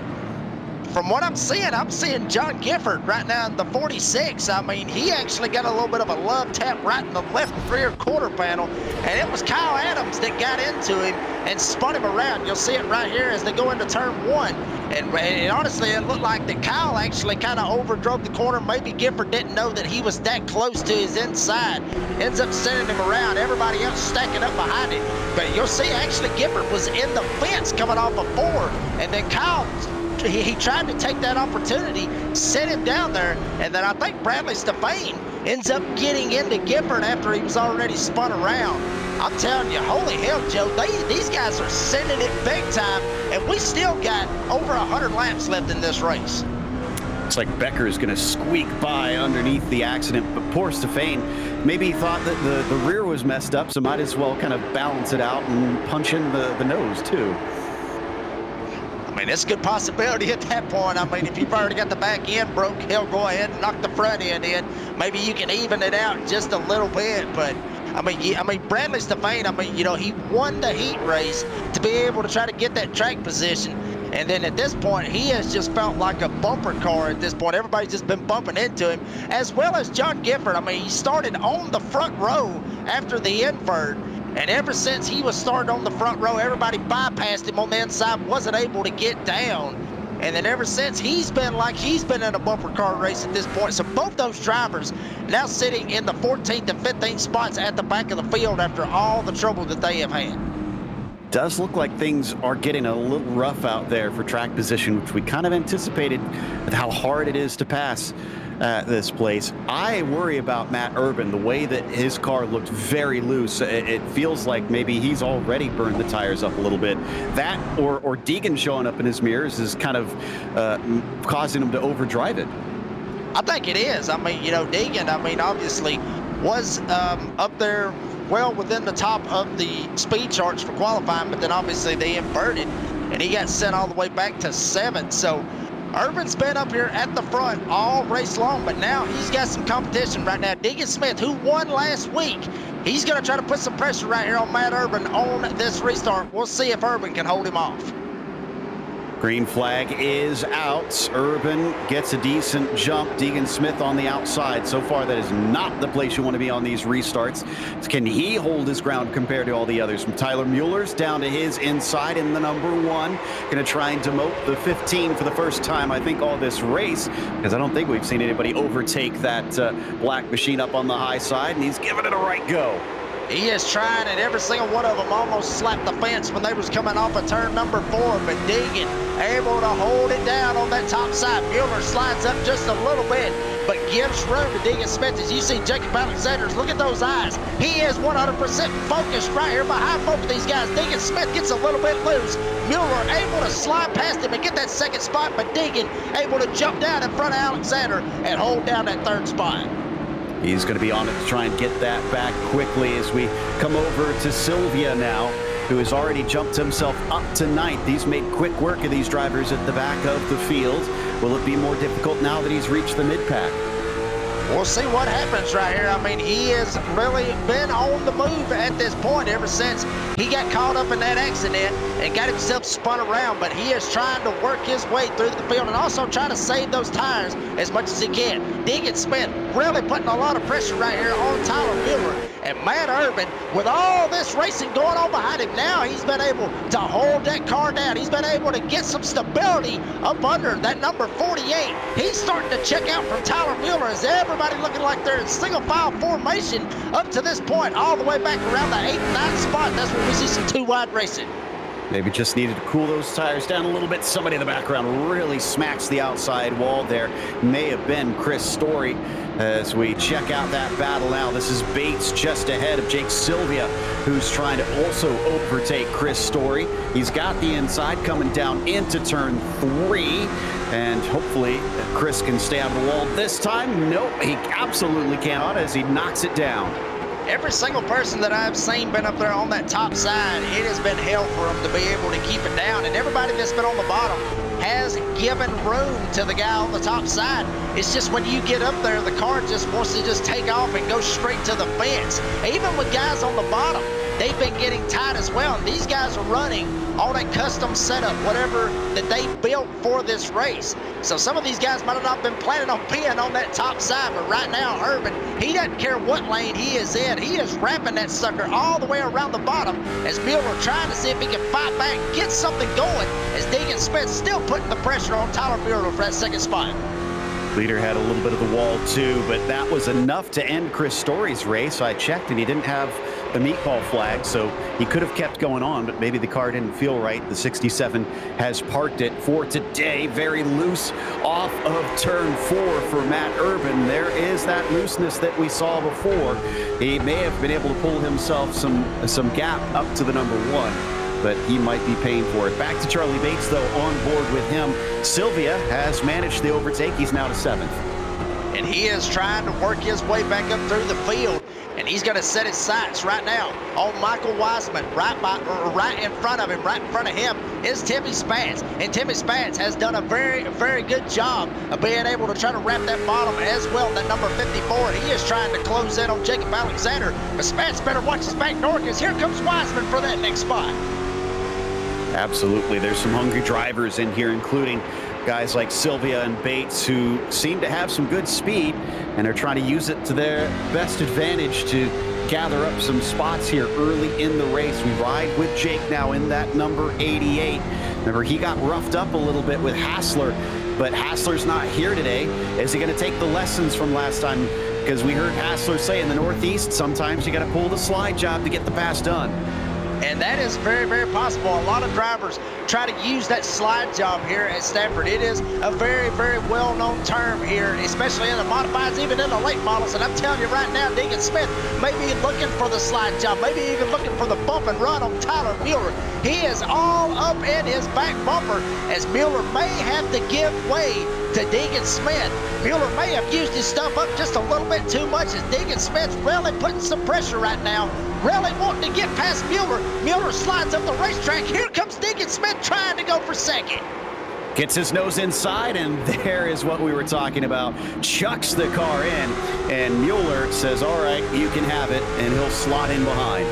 From what I'm seeing John Gifford right now in the 46. I mean, he actually got a little bit of a love tap right in the left rear quarter panel, and it was Kyle Adams that got into him and spun him around. You'll see it right here as they go into turn 1. And honestly, it looked like that Kyle actually kind of overdrove the corner. Maybe Gifford didn't know that he was that close to his inside. Ends up sending him around. Everybody else stacking up behind him. But you'll see actually Gifford was in the fence coming off of 4. And then Kyle, he tried to take that opportunity, set him down there, and then I think Bradley Stefane ends up getting into Gifford after he was already spun around. I'm telling you, holy hell, Joe, these guys are sending it big time, and we still got over 100 laps left in this race. Looks like Becker is going to squeak by underneath the accident, but poor Stefane, maybe he thought that the rear was messed up, so might as well kind of balance it out and punch in the nose, too. I mean, it's a good possibility at that point. I mean, if you've already got the back end broke, he'll go ahead and knock the front end in. Maybe you can even it out just a little bit. But, I mean, Bradley Stefane, I mean, you know, he won the heat race to be able to try to get that track position. And then at this point, he has just felt like a bumper car at this point. Everybody's just been bumping into him, as well as John Gifford. I mean, he started on the front row after the invert. And ever since he was started on the front row, everybody bypassed him on the inside, wasn't able to get down. And then ever since, he's been in a bumper car race at this point. So both those drivers now sitting in the 14th and 15th spots at the back of the field after all the trouble that they have had. Does look like things are getting a little rough out there for track position, which we kind of anticipated with how hard it is to pass this place. I worry about Matt Urban, the way that his car looked very loose. It feels like maybe he's already burned the tires up a little bit. That or Deegan showing up in his mirrors is kind of causing him to overdrive it. I think it is. I mean, you know, Deegan, I mean, obviously was up there well within the top of the speed charts for qualifying, but then obviously they inverted and he got sent all the way back to 7th. So Urban's been up here at the front all race long, but now he's got some competition right now. Deegan Smith, who won last week, he's going to try to put some pressure right here on Matt Urban on this restart. We'll see if Urban can hold him off. Green flag is out. Urban gets a decent jump. Deegan Smith on the outside. So far, that is not the place you want to be on these restarts. Can he hold his ground compared to all the others? From Tyler Mueller's down to his inside in the number 1. Going to try and demote the 15 for the first time, I think, all this race, because I don't think we've seen anybody overtake that black machine up on the high side, and he's giving it a right go. He is trying, and every single one of them almost slapped the fence when they was coming off of turn number 4, but Deegan able to hold it down on that top side. Mueller slides up just a little bit, but gives room to Deegan Smith. As you see Jacob Alexander's, look at those eyes. He is 100% focused right here behind both of these guys. Deegan Smith gets a little bit loose. Mueller able to slide past him and get that second spot, but Deegan able to jump down in front of Alexander and hold down that third spot. He's going to be on it to try and get that back quickly as we come over to Sylvia now, who has already jumped himself up to 9th. He's made quick work of these drivers at the back of the field. Will it be more difficult now that he's reached the mid-pack? We'll see what happens right here. I mean, he has really been on the move at this point ever since he got caught up in that accident and got himself spun around, but he is trying to work his way through the field and also trying to save those tires as much as he can. Deegan Smith really putting a lot of pressure right here on Tyler Mueller. And Matt Urban, with all this racing going on behind him now, he's been able to hold that car down. He's been able to get some stability up under that number 48. He's starting to check out from Tyler Mueller as everybody looking like they're in single file formation up to this point, all the way back around the 8th and 9th spot. That's when we see some 2-wide racing. Maybe just needed to cool those tires down a little bit. Somebody in the background really smacks the outside wall there. May have been Chris Story. As we check out that battle now, this is Bates just ahead of Jake Sylvia, who's trying to also overtake Chris Story. He's got the inside coming down into turn 3, and hopefully Chris can stay out of the wall this time. Nope, he absolutely cannot as he knocks it down. Every single person that I've seen been up there on that top side, it has been hell for them to be able to keep it down. And everybody that's been on the bottom has given room to the guy on the top side. It's just when you get up there, the car just wants to just take off and go straight to the fence. Even with guys on the bottom, they've been getting tight as well. And these guys are running on a custom setup, whatever that they built for this race. So some of these guys might have not been planning on being on that top side, but right now, Urban, he doesn't care what lane he is in. He is wrapping that sucker all the way around the bottom as Mueller trying to see if he can fight back, get something going, as Deegan Smith still putting the pressure on Tyler Mueller for that second spot. Leader had a little bit of the wall too, but that was enough to end Chris Story's race. I checked and he didn't have the meatball flag, so he could have kept going on, but maybe the car didn't feel right. The 67 has parked it for today. Very loose off of turn 4 for Matt Urban. There is that looseness that we saw before. He may have been able to pull himself some gap up to the number 1, but he might be paying for it. Back to Charlie Bates, though, on board with him. Sylvia has managed the overtake. He's now to 7th. And he is trying to work his way back up through the field. And he's going to set his sights right now on Michael Wiseman. Right in front of him, right in front of him is Timmy Spence. And Timmy Spence has done a very, very good job of being able to try to wrap that bottom as well, that number 54. And he is trying to close in on Jacob Alexander. But Spence better watch his back door, because here comes Wiseman for that next spot. Absolutely. There's some hungry drivers in here, including guys like Sylvia and Bates, who seem to have some good speed and are trying to use it to their best advantage to gather up some spots here early in the race. We ride with Jake now in that number 88. Remember, he got roughed up a little bit with Hassler, but Hassler's not here today. Is he going to take the lessons from last time? Because we heard Hassler say in the Northeast, sometimes you got to pull the slide job to get the pass done. And that is very, very possible. A lot of drivers try to use that slide job here at Stafford. It is a very, very well-known term here, especially in the modifieds, even in the late models. And I'm telling you right now, Deegan Smith may be looking for the slide job, maybe even looking for the bump and run on Tyler Mueller. He is all up in his back bumper, as Mueller may have to give way to Deegan Smith. Mueller may have used his stuff up just a little bit too much, as Deegan Smith's really putting some pressure right now, really wanting to get past Mueller. Mueller slides up the racetrack. Here comes Deegan Smith trying to go for second. Gets his nose inside, and there is what we were talking about. Chucks the car in, and Mueller says, all right, you can have it, and he'll slot in behind.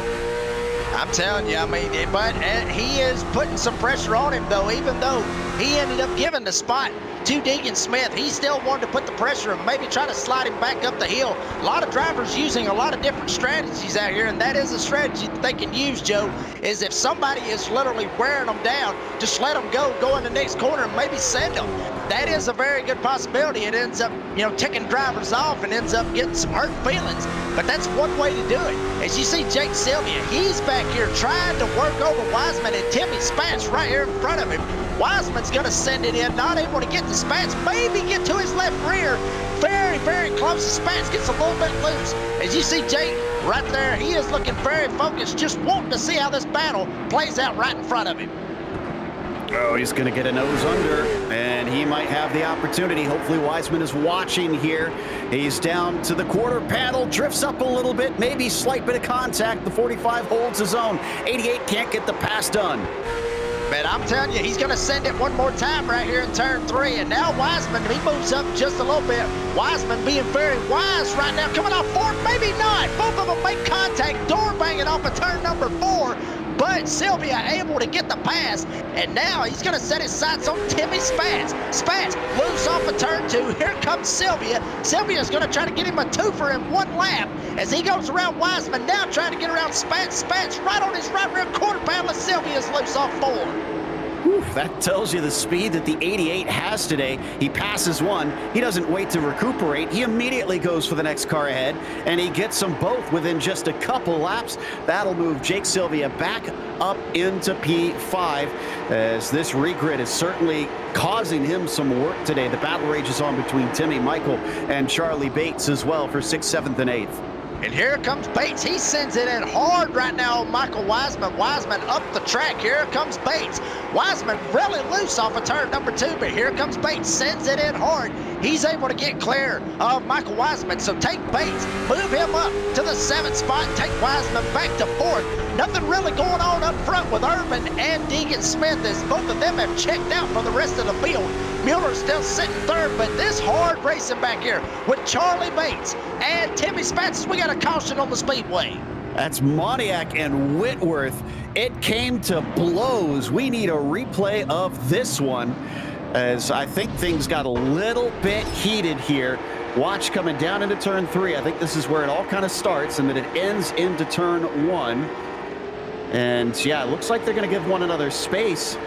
I'm telling you, I mean, but he is putting some pressure on him, though. Even though he ended up giving the spot to Deegan Smith, he still wanted to put the pressure and maybe try to slide him back up the hill. A lot of drivers using a lot of different strategies out here, and that is a strategy that they can use, Joe, is if somebody is literally wearing them down, just let them go in the next corner and maybe send them. That is a very good possibility. It ends up, ticking drivers off and ends up getting some hurt feelings. But that's one way to do it. As you see Jake Sylvia, he's back here trying to work over Wiseman, and Timmy Spence right here in front of him. Wiseman's going to send it in, not able to get to Spence, maybe get to his left rear. Very, very close. Spence gets a little bit loose. As you see Jake right there, he is looking very focused, just wanting to see how this battle plays out right in front of him. Oh, he's going to get a nose under, and he might have the opportunity. Hopefully Wiseman is watching here. He's down to the quarter panel, drifts up a little bit, maybe slight bit of contact. The 45 holds his own. 88 can't get the pass done. But I'm telling you, he's going to send it one more time right here in turn 3. And now Wiseman, he moves up just a little bit. Wiseman being very wise right now. Coming off 4, maybe not. Both of them make contact. Door banging off of turn number 4. But Sylvia able to get the pass. And now he's going to set his sights on Timmy Spence. Spence loose off of turn 2. Here comes Sylvia. Sylvia's going to try to get him a twofer in one lap as he goes around Wiseman. Now trying to get around Spence. Spence right on his right rear quarter panel. Sylvia's loose off 4. That tells you the speed that the 88 has today. He passes one. He doesn't wait to recuperate. He immediately goes for the next car ahead, and he gets them both within just a couple laps. That'll move Jake Sylvia back up into P5, as this regrid is certainly causing him some work today. The battle rages on between Timmy Michael and Charlie Bates as well for 6th, 7th, and 8th. And here comes Bates. He sends it in hard right now on Michael Wiseman. Wiseman up the track. Here comes Bates. Wiseman really loose off of turn number 2, but here comes Bates. Sends it in hard. He's able to get clear of Michael Wiseman. So take Bates, move him up to the 7th spot, take Wiseman back to 4th. Nothing really going on up front with Urban and Deegan Smith, as both of them have checked out from the rest of the field. Mueller's still sitting 3rd, but this hard racing back here with Charlie Bates and Timmy Spence. We got a caution on the speedway. That's Moniak and Whitworth. It came to blows. We need a replay of this one, as I think things got a little bit heated here. Watch coming down into turn 3. I think this is where it all kind of starts, and then it ends into turn 1. And yeah, it looks like they're going to give one another space.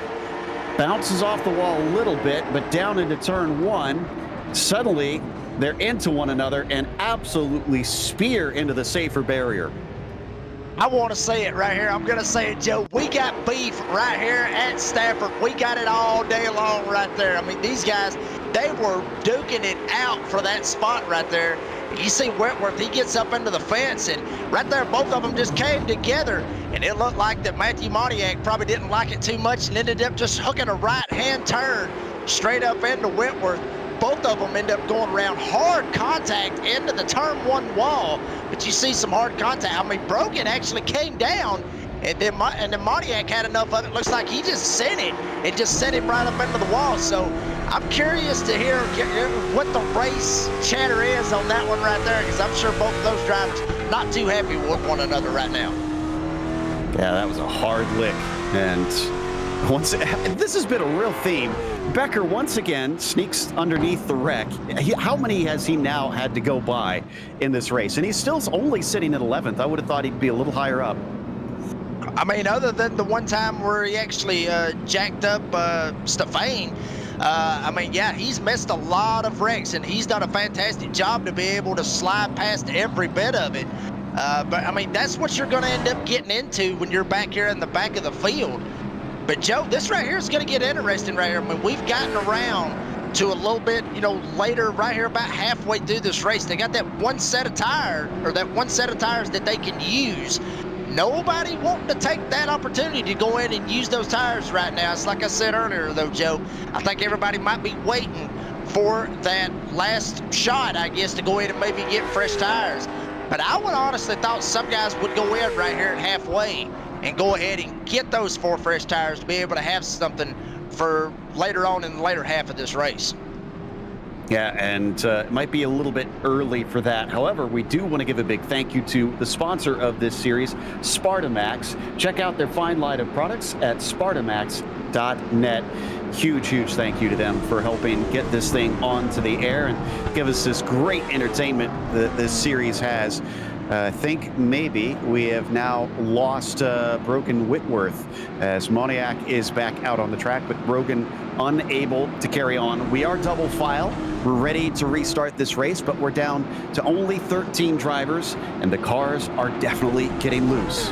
Bounces off the wall a little bit, but down into turn 1, suddenly they're into one another and absolutely spear into the safer barrier. I want to say it right here. I'm going to say it, Joe. We got beef right here at Stafford. We got it all day long right there. I mean, these guys, they were duking it out for that spot right there. You see Whitworth, he gets up into the fence, and right there, both of them just came together, and it looked like that Matthew Moniak probably didn't like it too much and ended up just hooking a right-hand turn straight up into Whitworth. Both of them end up going around hard contact into the turn 1 wall, but you see some hard contact. I mean, Brogan actually came down, and then Moniak had enough of it. Looks like he just sent it and just sent him right up into the wall. So I'm curious to hear what the race chatter is on that one right there, because I'm sure both of those drivers not too happy with one another right now. Yeah, that was a hard lick. And this has been a real theme. Becker once again sneaks underneath the wreck. How many has he now had to go by in this race? And he's still only sitting at 11th. I would have thought he'd be a little higher up. I mean, other than the one time where he actually jacked up Stefan, I mean, yeah, he's missed a lot of wrecks, and he's done a fantastic job to be able to slide past every bit of it. But, I mean, that's what you're going to end up getting into when you're back here in the back of the field. But, Joe, this right here is going to get interesting right here. I mean, we've gotten around to a little bit, later right here about halfway through this race. They got that one set of tires that they can use. Nobody wanting to take that opportunity to go in and use those tires right now. It's like I said earlier, though, Joe, I think everybody might be waiting for that last shot, I guess, to go in and maybe get fresh tires. But I would honestly thought some guys would go in right here at halfway and go ahead and get those 4 fresh tires to be able to have something for later on in the later half of this race. Yeah, and it might be a little bit early for that. However, we do want to give a big thank you to the sponsor of this series, Spartamax. Check out their fine line of products at spartamax.net. Huge thank you to them for helping get this thing onto the air and give us this great entertainment that this series has. I think maybe we have now lost Brogan Whitworth as Moniak is back out on the track, but Brogan unable to carry on. We are double file. We're ready to restart this race, but we're down to only 13 drivers, and the cars are definitely getting loose.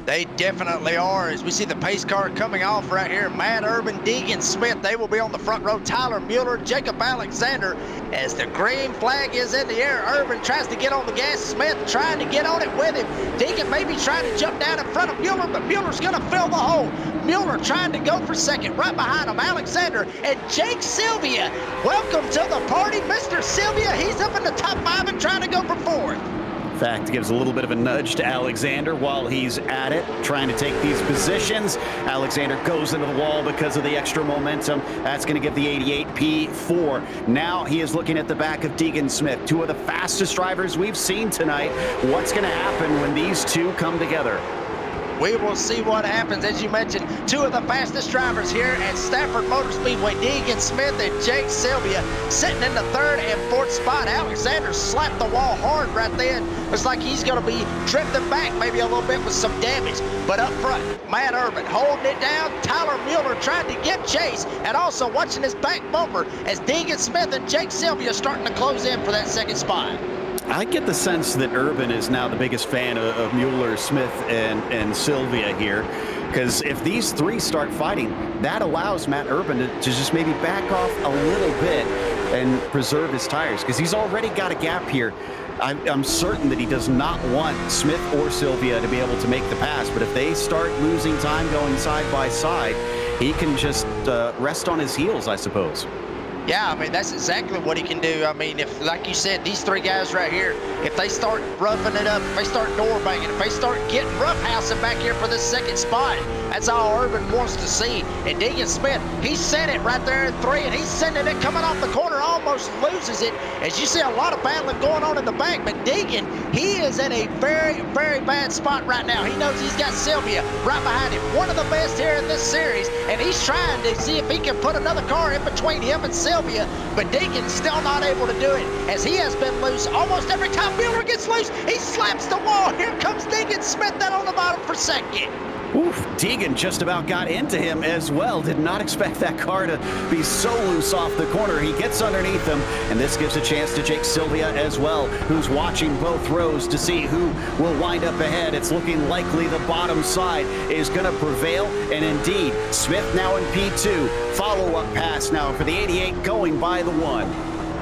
They definitely are, as we see the pace car coming off right here. Matt Urban, Deegan Smith, they will be on the front row. Tyler Mueller, Jacob Alexander, as the green flag is in the air. Urban tries to get on the gas. Smith trying to get on it with him. Deegan maybe trying to jump down in front of Mueller, but Mueller's going to fill the hole. Mueller trying to go for second. Right behind him, Alexander and Jake Sylvia. Welcome to the party, Mr. Sylvia. He's up in the top 5 and trying to go for 4th. In fact, gives a little bit of a nudge to Alexander while he's at it, trying to take these positions. Alexander goes into the wall because of the extra momentum. That's going to give the 88 P4. Now he is looking at the back of Deegan Smith, two of the fastest drivers we've seen tonight. What's going to happen when these two come together? We will see what happens. As you mentioned, two of the fastest drivers here at Stafford Motor Speedway, Deegan Smith and Jake Sylvia, sitting in the 3rd and 4th spot. Alexander slapped the wall hard right then. Looks like he's going to be drifting back maybe a little bit with some damage. But up front, Matt Urban holding it down. Tyler Mueller trying to give chase, and also watching his back bumper as Deegan Smith and Jake Sylvia starting to close in for that 2nd spot. I get the sense that Urban is now the biggest fan of Mueller, Smith, and Sylvia here, because if these three start fighting, that allows Matt Urban to just maybe back off a little bit and preserve his tires, because he's already got a gap here. I'm certain that he does not want Smith or Sylvia to be able to make the pass, but if they start losing time going side by side, he can just rest on his heels, I suppose. Yeah, I mean, that's exactly what he can do. I mean, if, like you said, these three guys right here, if they start roughing it up, if they start door banging, if they start getting roughhousing back here for this 2nd spot, that's all Urban wants to see. And Deegan Smith, he sent it right there in 3, and he's sending it coming off the corner, almost loses it. As you see a lot of battling going on in the back, but Deegan, he is in a very bad spot right now. He knows he's got Sylvia right behind him, one of the best here in this series, and he's trying to see if he can put another car in between him and Sylvia, but Deegan's still not able to do it, as he has been loose almost every time Mueller gets loose. He slaps the wall. Here comes Deegan Smith down on the bottom for 2nd. Oof, Deegan just about got into him as well. Did not expect that car to be so loose off the corner. He gets underneath him, and this gives a chance to Jake Sylvia as well, who's watching both rows to see who will wind up ahead. It's looking likely the bottom side is going to prevail, and indeed, Smith now in P2. Follow-up pass now for the 88 going by the 1.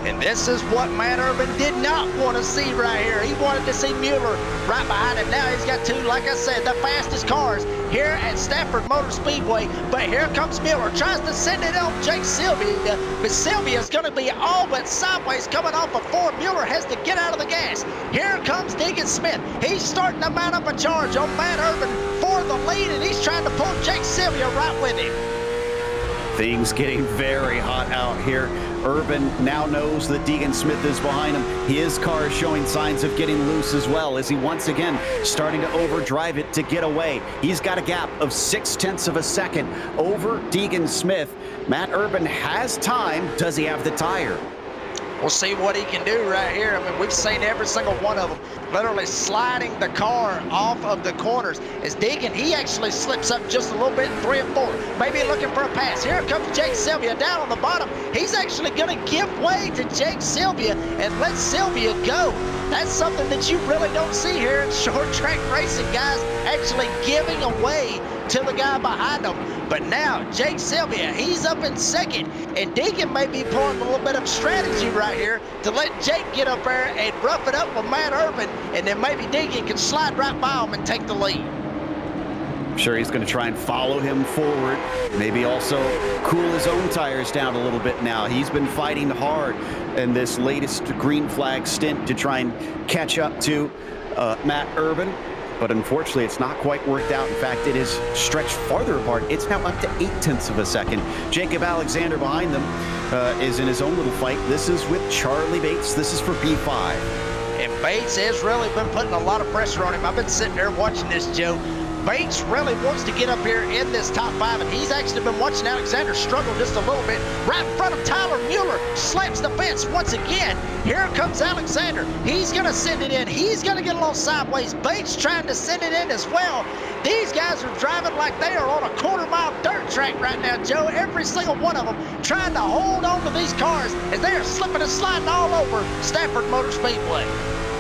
And this is what Matt Urban did not want to see right here. He wanted to see Mueller right behind him. Now he's got two, like I said, the fastest cars here at Stafford Motor Speedway. But here comes Mueller, tries to send it on Jake Sylvia, but Sylvia's going to be all but sideways coming off before Mueller has to get out of the gas. Here comes Deegan Smith. He's starting to mount up a charge on Matt Urban for the lead, and he's trying to pull Jake Sylvia right with him. Things getting very hot out here. Urban now knows that Deegan Smith is behind him. His car is showing signs of getting loose as well, as he once again starting to overdrive it to get away. He's got a gap of 0.6 of a second over Deegan Smith. Matt Urban has time. Does he have the tire? We'll see what he can do right here. I mean, we've seen every single one of them literally sliding the car off of the corners. As Deegan, he actually slips up just a little bit in 3 and 4, maybe looking for a pass. Here comes Jake Sylvia down on the bottom. He's actually going to give way to Jake Sylvia and let Sylvia go. That's something that you really don't see here in short track racing, guys, actually giving away to the guy behind him. But now Jake Sylvia, he's up in 2nd, and Deegan may be pulling a little bit of strategy right here to let Jake get up there and rough it up with Matt Urban, and then maybe Deegan can slide right by him and take the lead. I'm sure he's going to try and follow him forward, maybe also cool his own tires down a little bit now. He's been fighting hard in this latest green flag stint to try and catch up to Matt Urban. but unfortunately it's not quite worked out. In fact, it is stretched farther apart. It's now up to 0.8 of a second. Jacob Alexander behind them is in his own little fight. This is with Charlie Bates. This is for P5. And Bates has really been putting a lot of pressure on him. I've been sitting there watching this, Joe. Bates really wants to get up here in this top 5, and he's actually been watching Alexander struggle just a little bit. Right in front of Tyler Mueller, slaps the fence once again. Here comes Alexander. He's going to send it in. He's going to get a little sideways. Bates trying to send it in as well. These guys are driving like they are on a quarter-mile dirt track right now, Joe. Every single one of them trying to hold on to these cars as they are slipping and sliding all over Stafford Motor Speedway.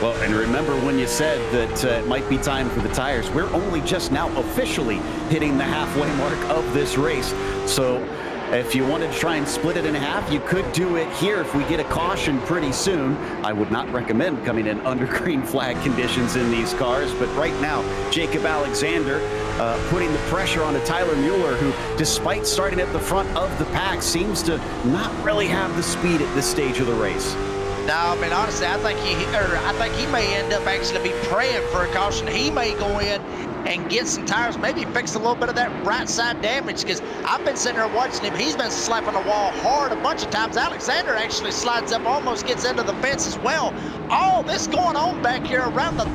Well, and remember when you said that it might be time for the tires, we're only just now officially hitting the halfway mark of this race. So if you wanted to try and split it in half, you could do it here if we get a caution pretty soon. I would not recommend coming in under green flag conditions in these cars, but right now, Jacob Alexander putting the pressure on Tyler Mueller, who, despite starting at the front of the pack, seems to not really have the speed at this stage of the race. No, I mean, honestly, I think he may end up actually be praying for a caution. He may go in and get some tires, maybe fix a little bit of that right side damage, because I've been sitting there watching him. He's been slapping the wall hard a bunch of times. Alexander actually slides up, almost gets into the fence as well. All this going on back here around the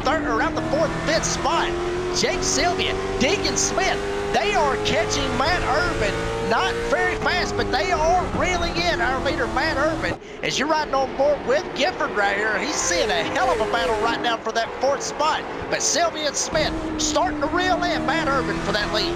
fourth, fifth spot. Jake Sylvia, Deegan Smith, they are catching Matt Urban. Not very fast, but they are reeling in our leader, Matt Urban. As you're riding on board with Gifford right here, he's seeing a hell of a battle right now for that fourth spot. But Sylvia and Smith starting to reel in Matt Urban for that lead.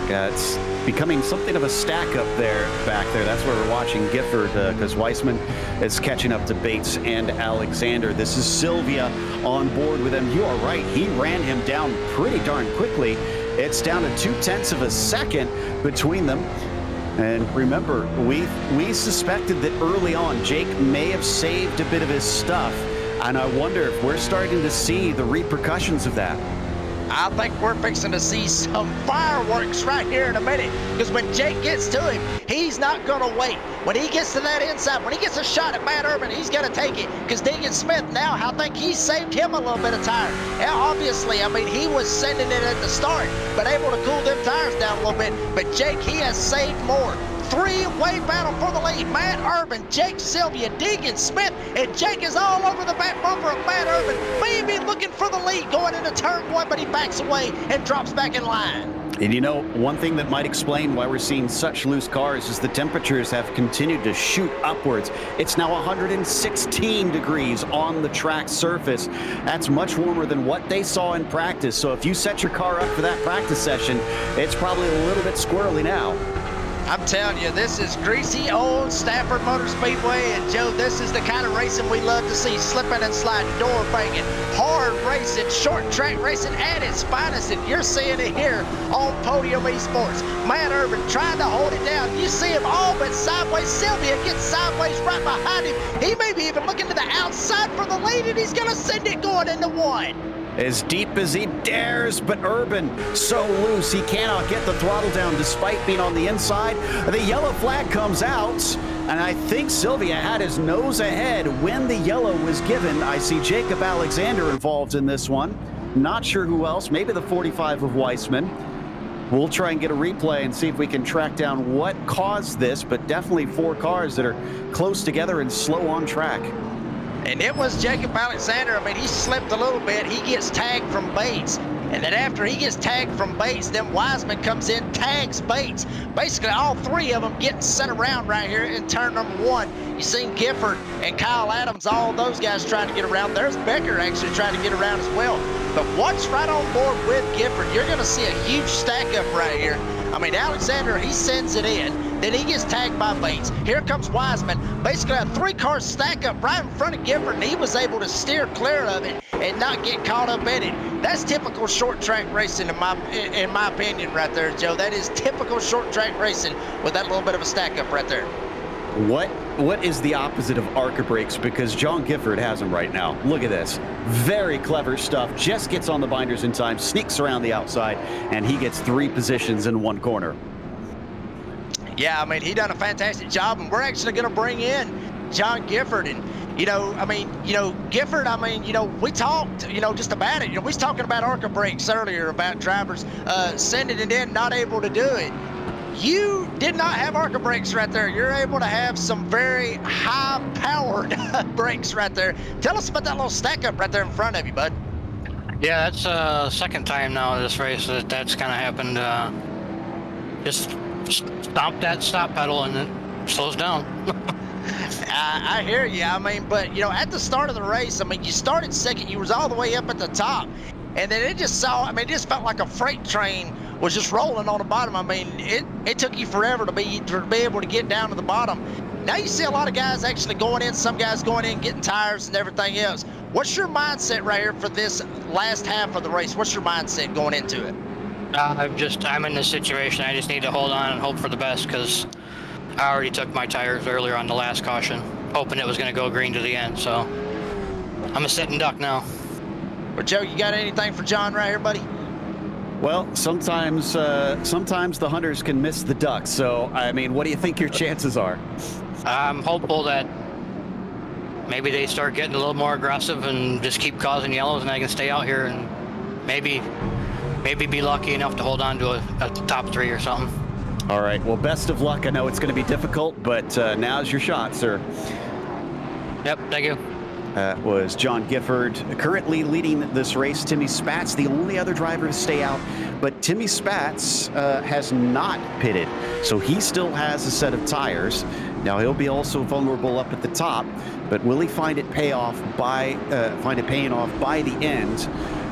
Yeah, it's becoming something of a stack up there, back there. That's where we're watching Gifford, because Weissman is catching up to Bates and Alexander. This is Sylvia on board with him. You are right. He ran him down pretty darn quickly. It's down to 0.2 of a second between them. And remember, we suspected that early on Jake may have saved a bit of his stuff, and I wonder if we're starting to see the repercussions of that. I think we're fixing to see some fireworks right here in a minute, because when Jake gets to him, he's not going to wait. When he gets to that inside, when he gets a shot at Matt Urban, he's going to take it, because Deegan Smith now, I think he saved him a little bit of tire. Now, obviously, I mean, he was sending it at the start, but able to cool them tires down a little bit. But Jake, he has saved more. Three-way battle for the lead. Matt Urban, Jake Sylvia, Deegan Smith, and Jake is all over the back bumper of Matt Urban. Maybe looking for the lead going into turn 1, but he backs away and drops back in line. And you know, one thing that might explain why we're seeing such loose cars is the temperatures have continued to shoot upwards. It's now 116 degrees on the track surface. That's much warmer than what they saw in practice. So if you set your car up for that practice session, it's probably a little bit squirrely now. I'm telling you, this is greasy old Stafford Motor Speedway, and Joe, this is the kind of racing we love to see. Slipping and sliding, door banging, hard racing, short track racing at its finest, and you're seeing it here on Podium Esports. Matt Urban trying to hold it down. You see him all but sideways. Sylvia gets sideways right behind him. He may be even looking to the outside for the lead, and he's going to send it going into 1. As deep as he dares, but Urban so loose he cannot get the throttle down despite being on the inside. The yellow flag comes out, and I think Sylvia had his nose ahead when the yellow was given. I see Jacob Alexander involved in this one. Not sure who else, maybe the 45 of Weissman. We'll try and get a replay and see if we can track down what caused this, but definitely 4 cars that are close together and slow on track. And it was Jacob Alexander. I mean, he slipped a little bit. He gets tagged from Bates. And then after he gets tagged from Bates, then Wiseman comes in, tags Bates. Basically, all 3 of them getting sent around right here in turn number 1. You seen Gifford and Kyle Adams, all those guys trying to get around. There's Becker actually trying to get around as well. But once right on board with Gifford, you're going to see a huge stack up right here. I mean, Alexander, he sends it in. Then he gets tagged by Bates. Here comes Wiseman. Basically, a 3-car stack up right in front of Gifford, and he was able to steer clear of it and not get caught up in it. That's typical short track racing in my opinion right there, Joe. That is typical short track racing with that little bit of a stack up right there. What is the opposite of ARCA brakes? Because John Gifford has them right now. Look at this. Very clever stuff. Just gets on the binders in time, sneaks around the outside, and he gets 3 positions in 1 corner. Yeah, I mean, he done a fantastic job, and we're actually going to bring in John Gifford. And, Gifford, we talked, just about it. We was talking about ARCA brakes earlier, about drivers sending it in, not able to do it. You did not have ARCA brakes right there. You're able to have some very high-powered brakes right there. Tell us about that little stack up right there in front of you, bud. Yeah, that's second time now in this race that's kind of happened. Just stomp that stop pedal and it slows down. I hear you. But at the start of the race, you started second. You was all the way up at the top, and then it just felt like a freight train was just rolling on the bottom. It took you forever to be able to get down to the bottom. Now you see a lot of guys actually going in. Some guys going in, getting tires and everything else. What's your mindset right here for this last half of the race? What's your mindset going into it? I'm in this situation. I just need to hold on and hope for the best, because I already took my tires earlier on the last caution, hoping it was going to go green to the end. So I'm a sitting duck now. Well, Joe, you got anything for John right here, buddy? Well, sometimes the hunters can miss the ducks. So, what do you think your chances are? I'm hopeful that maybe they start getting a little more aggressive and just keep causing yellows, and I can stay out here and maybe be lucky enough to hold on to a top 3 or something. All right. Well, best of luck. I know it's going to be difficult, but now's your shot, sir. Yep. Thank you. Was John Gifford, currently leading this race. Timmy Spatz, the only other driver to stay out, but Timmy Spatz has not pitted, so he still has a set of tires. Now he'll be also vulnerable up at the top, but will he find it paying off by the end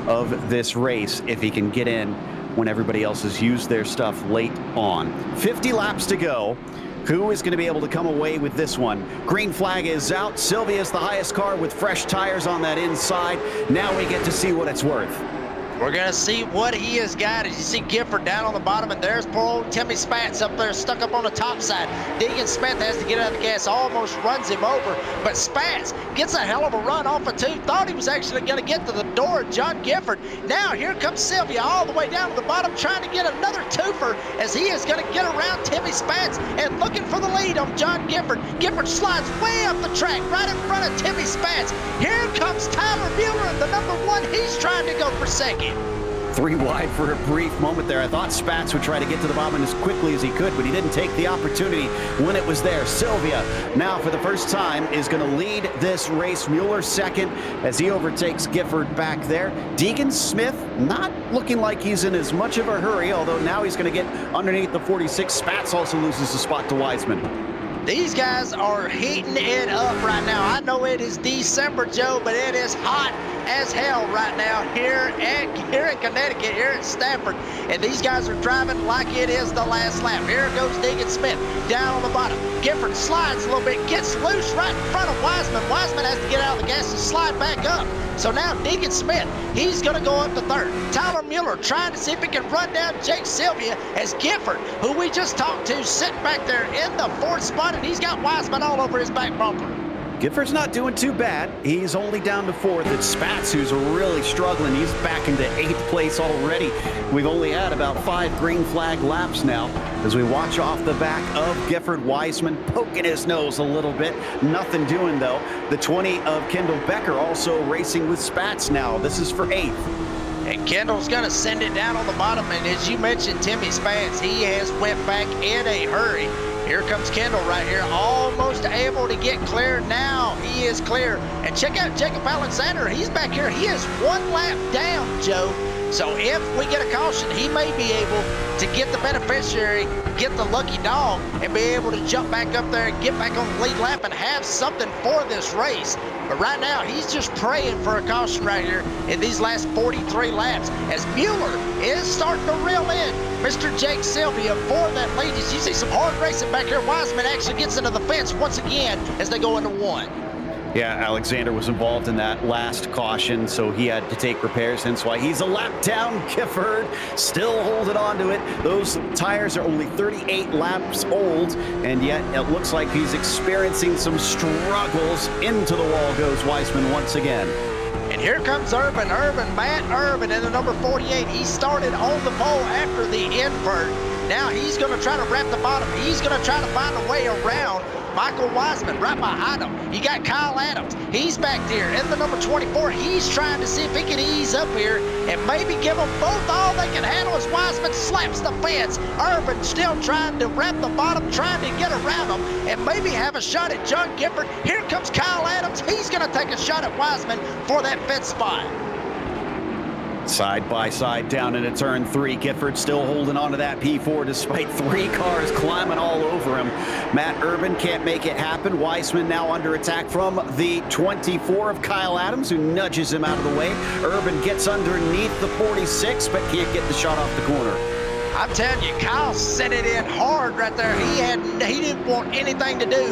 of this race if he can get in when everybody else has used their stuff late on? 50 laps to go. Who is going to be able to come away with this one? Green flag is out. Sylvia's the highest car with fresh tires on that inside. Now we get to see what it's worth. We're going to see what he has got. As you see Gifford down on the bottom, and there's poor old Timmy Spatz up there stuck up on the top side. Deegan Smith has to get out of the gas, almost runs him over, but Spatz gets a hell of a run off of 2. Thought he was actually going to get to the door of John Gifford. Now here comes Sylvia all the way down to the bottom, trying to get another twofer, as he is going to get around Timmy Spatz and looking for the lead on John Gifford. Gifford slides way up the track right in front of Timmy Spatz. Here comes Tyler Mueller, the number 1. He's trying to go for second. 3 wide for a brief moment there. I thought Spatz would try to get to the bottom as quickly as he could, but he didn't take the opportunity when it was there. Sylvia, now for the first time, is going to lead this race. Mueller second as he overtakes Gifford back there. Deegan Smith not looking like he's in as much of a hurry, although now he's going to get underneath the 46. Spatz also loses the spot to Wiseman. These guys are heating it up right now. I know it is December, Joe, but it is hot as hell right now here in Connecticut, here at Stafford. And these guys are driving like it is the last lap. Here goes Deegan Smith down on the bottom. Gifford slides a little bit, gets loose right in front of Wiseman. Wiseman has to get out of the gas and slide back up. So now Deegan Smith, he's going to go up to third. Tyler Mueller trying to see if he can run down Jake Sylvia, as Gifford, who we just talked to, sitting back there in the 4th spot, and he's got Wiseman all over his back bumper. Gifford's not doing too bad. He's only down to 4th. It's Spatz who's really struggling. He's back into 8th place already. We've only had about 5 green flag laps now as we watch off the back of Gifford. Wiseman poking his nose a little bit. Nothing doing, though. The 20 of Kendall Becker also racing with Spatz now. This is for 8th. And Kendall's going to send it down on the bottom. And as you mentioned, Timmy Spatz, he has went back in a hurry. Here comes Kendall right here, almost able to get clear. Now he is clear. And check out Jacob Alexander. He's back here. He is 1 lap down, Joe. So if we get a caution, he may be able to get the beneficiary, get the lucky dog, and be able to jump back up there and get back on the lead lap and have something for this race. But right now, he's just praying for a caution right here in these last 43 laps, as Mueller is starting to reel in Mr. Jake Sylvia for that lead. As you see some hard racing back here, Wiseman actually gets into the fence once again as they go into 1. Yeah, Alexander was involved in that last caution, so he had to take repairs, hence why he's a lap down. Gifford still holding on to it. Those tires are only 38 laps old, and yet it looks like he's experiencing some struggles. Into the wall goes Wiseman once again. And here comes Matt Urban in the number 48. He started on the pole after the invert. now he's going to try to wrap the bottom. He's going to try to find a way around Michael Wiseman right behind him. You got Kyle Adams. He's back there in the number 24. He's trying to see if he can ease up here and maybe give them both all they can handle as Wiseman slaps the fence. Urban still trying to wrap the bottom, trying to get around him and maybe have a shot at John Gifford. Here comes Kyle Adams. He's going to take a shot at Wiseman for that fifth spot. Side by side down into turn 3. Gifford still holding on to that P4 despite 3 cars climbing all over him. Matt Urban can't make it happen. Weissman now under attack from the 24 of Kyle Adams, who nudges him out of the way. Urban gets underneath the 46, but can't get the shot off the corner. I'm telling you, Kyle sent it in hard right there. He didn't want anything to do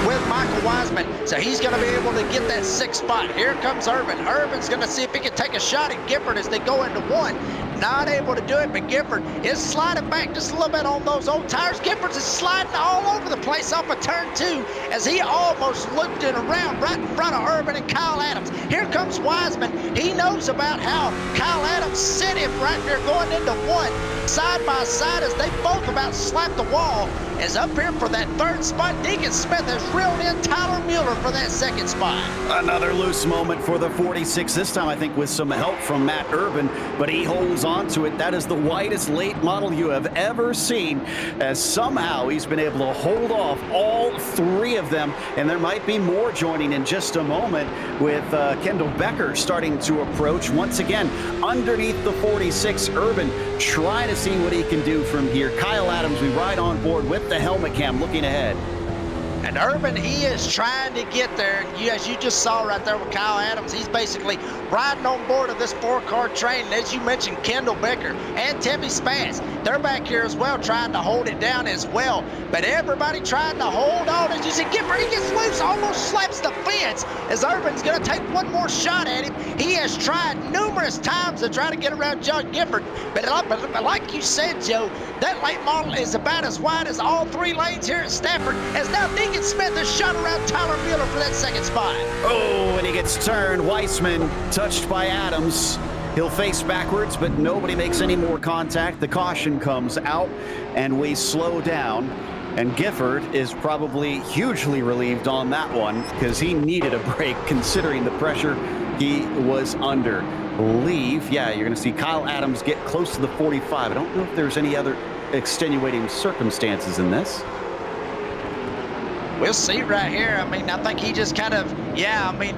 with Michael Wiseman, so he's going to be able to get that 6th spot. Here comes Urban. Urban's going to see if he can take a shot at Gifford as they go into 1. Not able to do it, but Gifford is sliding back just a little bit on those old tires. Gifford is sliding all over the place off of turn 2 as he almost looped it around right in front of Urban and Kyle Adams. Here comes Wiseman. He knows about how Kyle Adams sent him right there going into 1. Side by side as they both about slapped the wall. As up here for that 3rd spot, Deacon Smith has reeled in Tyler Mueller for that 2nd spot. Another loose moment for the 46, this time I think with some help from Matt Urban, but he holds on to it. That is the widest late model you have ever seen, as somehow he's been able to hold off all 3 of them, and there might be more joining in just a moment with Kendall Becker starting to approach. Once again, underneath the 46, Urban trying to see what he can do from here. Kyle Adams, we ride on board with the helmet cam looking ahead. And Urban, he is trying to get there. As you just saw right there with Kyle Adams, he's basically riding on board of this 4-car train. And as you mentioned, Kendall Becker and Timmy Spence, they're back here as well, trying to hold it down as well. But everybody trying to hold on. As you see, Gifford, he gets loose, almost slaps the fence as Urban's going to take one more shot at him. He has tried numerous times to try to get around John Gifford. But like you said, Joe, that late model is about as wide as all 3 lanes here at Stafford, as now Deacon Smith has shot around Tyler Mueller for that 2nd spot. Oh, and he gets turned. Weissman touched by Adams. He'll face backwards, but nobody makes any more contact. The caution comes out, and we slow down. And Gifford is probably hugely relieved on that one because he needed a break considering the pressure he was under. Yeah, you're going to see Kyle Adams get close to the 45. I don't know if there's any other extenuating circumstances in this. We'll see right here. I mean, I think he just kind of,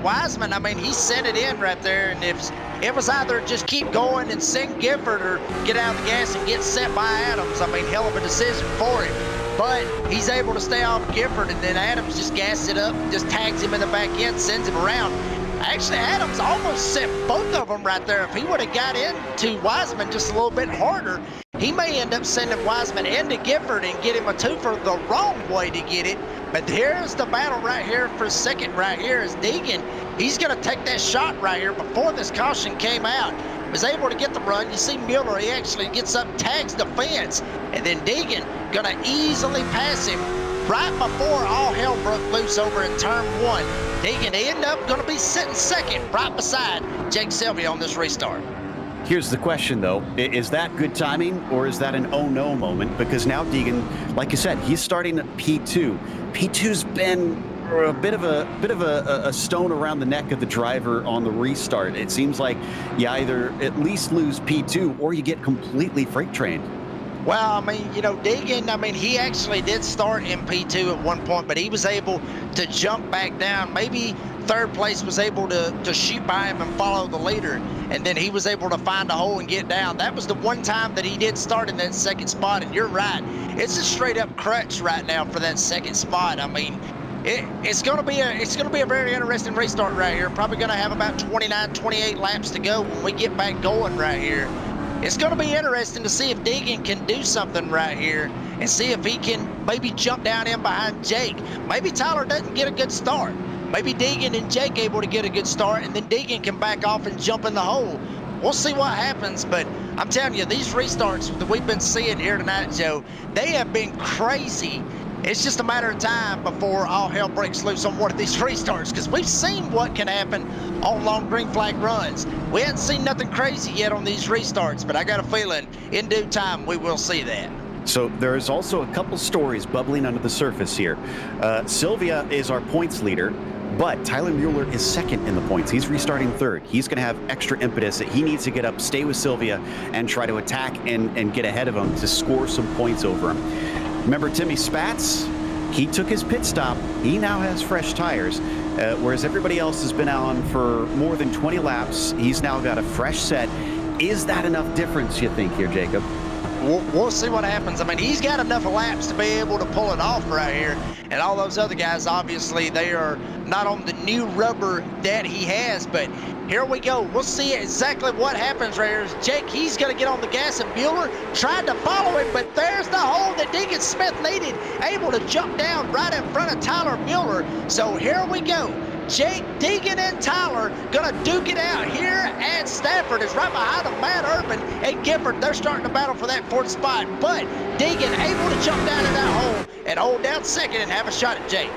Wiseman, he sent it in right there. And if it was either just keep going and send Gifford or get out of the gas and get sent by Adams, hell of a decision for him. But he's able to stay off Gifford, and then Adams just gassed it up, just tags him in the back end, sends him around. Actually, Adams almost sent both of them right there. If he would have got into Wiseman just a little bit harder, he may end up sending Wiseman into Gifford and get him a 2 for the wrong way to get it. But here's the battle right here for 2nd right here is Deegan. He's going to take that shot right here before this caution came out. Was able to get the run. You see Mueller, he actually gets up, tags the fence, and then Deegan going to easily pass him right before all hell broke loose over in turn 1. Deegan ended up going to be sitting 2nd right beside Jake Sylvia on this restart. Here's the question, though. Is that good timing or is that an oh no moment? Because now Deegan, like you said, he's starting at P2. P2's been a bit of a stone around the neck of the driver on the restart. It seems like you either at least lose P2 or you get completely freight trained. Well, Deegan, he actually did start in P2 at one point, but he was able to jump back down. Maybe 3rd place was able to shoot by him and follow the leader, and then he was able to find a hole and get down. That was the one time that he did start in that 2nd spot, and you're right. It's a straight up crutch right now for that 2nd spot. It's going to be a very interesting restart right here. Probably going to have about 29, 28 laps to go when we get back going right here. It's going to be interesting to see if Deegan can do something right here and see if he can maybe jump down in behind Jake. Maybe Tyler doesn't get a good start. Maybe Deegan and Jake able to get a good start, and then Deegan can back off and jump in the hole. We'll see what happens, but I'm telling you, these restarts that we've been seeing here tonight, Joe, they have been crazy. It's just a matter of time before all hell breaks loose on one of these restarts, because we've seen what can happen on long green flag runs. We haven't seen nothing crazy yet on these restarts, but I got a feeling in due time we will see that. So there's also a couple stories bubbling under the surface here. Sylvia is our points leader, but Tyler Mueller is second in the points. He's restarting third. He's going to have extra impetus that he needs to get up, stay with Sylvia, and try to attack and get ahead of him to score some points over him. Remember Timmy Spatz? He took his pit stop. He now has fresh tires, whereas everybody else has been on for more than 20 laps. He's now got a fresh set. Is that enough difference, you think, here, Jacob? We'll see what happens. I mean, he's got enough laps to be able to pull it off right here. And all those other guys, obviously, they are not on the new rubber that he has. But here we go. We'll see exactly what happens right here. Jake, he's going to get on the gas, and Mueller tried to follow him, but there's the hole that Deegan Smith needed, able to jump down right in front of Tyler Mueller. So here we go. Jake, Deegan, and Tyler gonna duke it out here at Stafford. Is right behind them, Matt Urban and Gifford. They're starting to battle for that fourth spot, but Deegan able to jump down in that hole and hold down second and have a shot at Jake.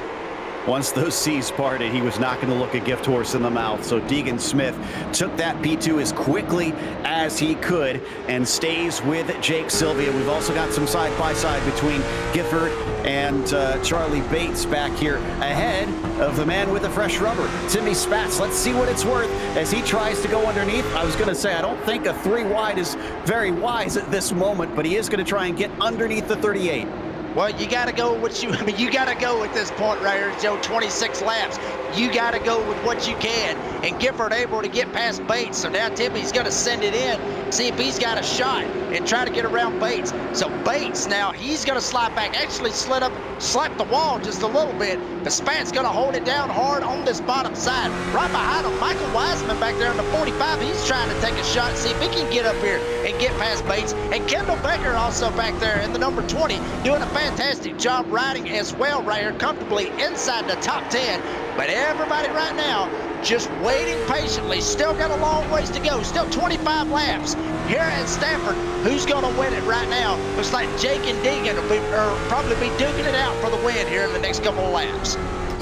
Once those seas parted, he was not going to look a gift horse in the mouth. So Deegan Smith took that P2 as quickly as he could and stays with Jake Sylvia. We've also got some side-by-side between Gifford and Charlie Bates back here ahead of the man with the fresh rubber, Timmy Spatz. Let's see what it's worth as he tries to go underneath. I was going to say, I don't think a 3 wide is very wise at this moment, but he is going to try and get underneath the 38. Well, you got to go with you got to go at this point right here, Joe. 26 laps. You got to go with what you can. And Gifford able to get past Bates. So now Timmy's going to send it in, see if he's got a shot, and try to get around Bates. So Bates now, he's going to slide back. Actually slapped the wall just a little bit. But Spat's going to hold it down hard on this bottom side. Right behind him, Michael Wiseman back there in the 45. He's trying to take a shot, see if he can get up here and get past Bates. And Kendall Becker also back there in the number 20, doing a fantastic job riding as well right here, comfortably inside the top 10. But everybody right now just waiting patiently. Still got a long ways to go. Still 25 laps here at Stafford. Who's going to win it right now? Looks like Jake and Deegan will probably be duking it out for the win here in the next couple of laps.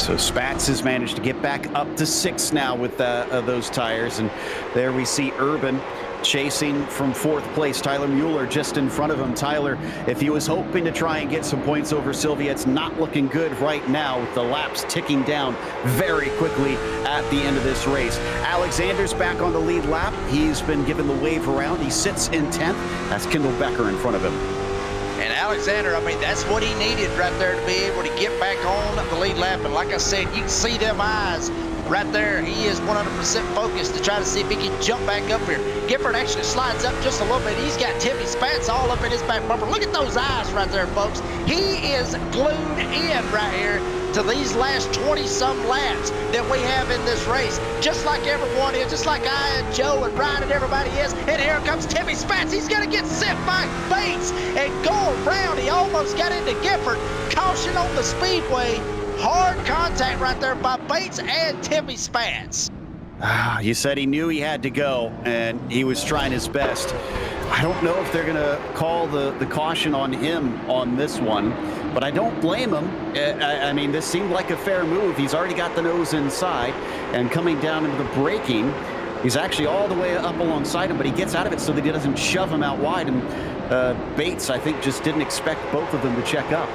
So Spatz has managed to get back up to 6 now with those tires. And there we see Urban chasing from 4th place. Tyler Mueller just in front of him. Tyler, if he was hoping to try and get some points over Sylvia, it's not looking good right now with the laps ticking down very quickly at the end of this race. Alexander's back on the lead lap. He's been given the wave around. He sits in 10th. That's Kendall Becker in front of him. And Alexander, I mean, that's what he needed right there to be able to get back on the lead lap. And like I said, you can see them eyes right there. He is 100% focused to try to see if he can jump back up here. Gifford actually slides up just a little bit. He's got Timmy Spatz all up in his back bumper. Look at those eyes right there, folks. He is glued in right here to these last 20-some laps that we have in this race. Just like everyone is, just like I and Joe and Ryan and everybody is. And here comes Timmy Spatz. He's going to get sent by Bates and go around. He almost got into Gifford. Caution on the speedway. Hard contact right there by Bates and Timmy Spatz. You said he knew he had to go, and he was trying his best. I don't know if they're going to call the caution on him on this one, but I don't blame him. I mean, this seemed like a fair move. He's already got the nose inside, and coming down into the braking, he's actually all the way up alongside him, but he gets out of it so that he doesn't shove him out wide. And Bates, I think, just didn't expect both of them to check up.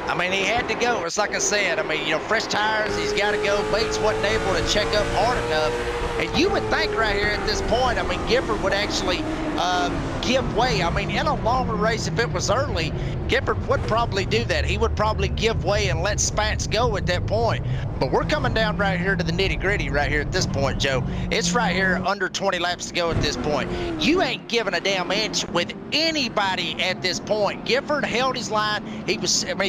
I mean, he had to go. It's like I said. I mean, you know, fresh tires, he's got to go. Bates wasn't able to check up hard enough. And you would think right here at this point, I mean, Gifford would actually give way. I mean, in a longer race, if it was early, Gifford would probably do that. He would probably give way and let Spatz go at that point. But we're coming down right here to the nitty-gritty right here at this point, Joe. It's right here under 20 laps to go at this point. You ain't giving a damn inch with anybody at this point. Gifford held his line. He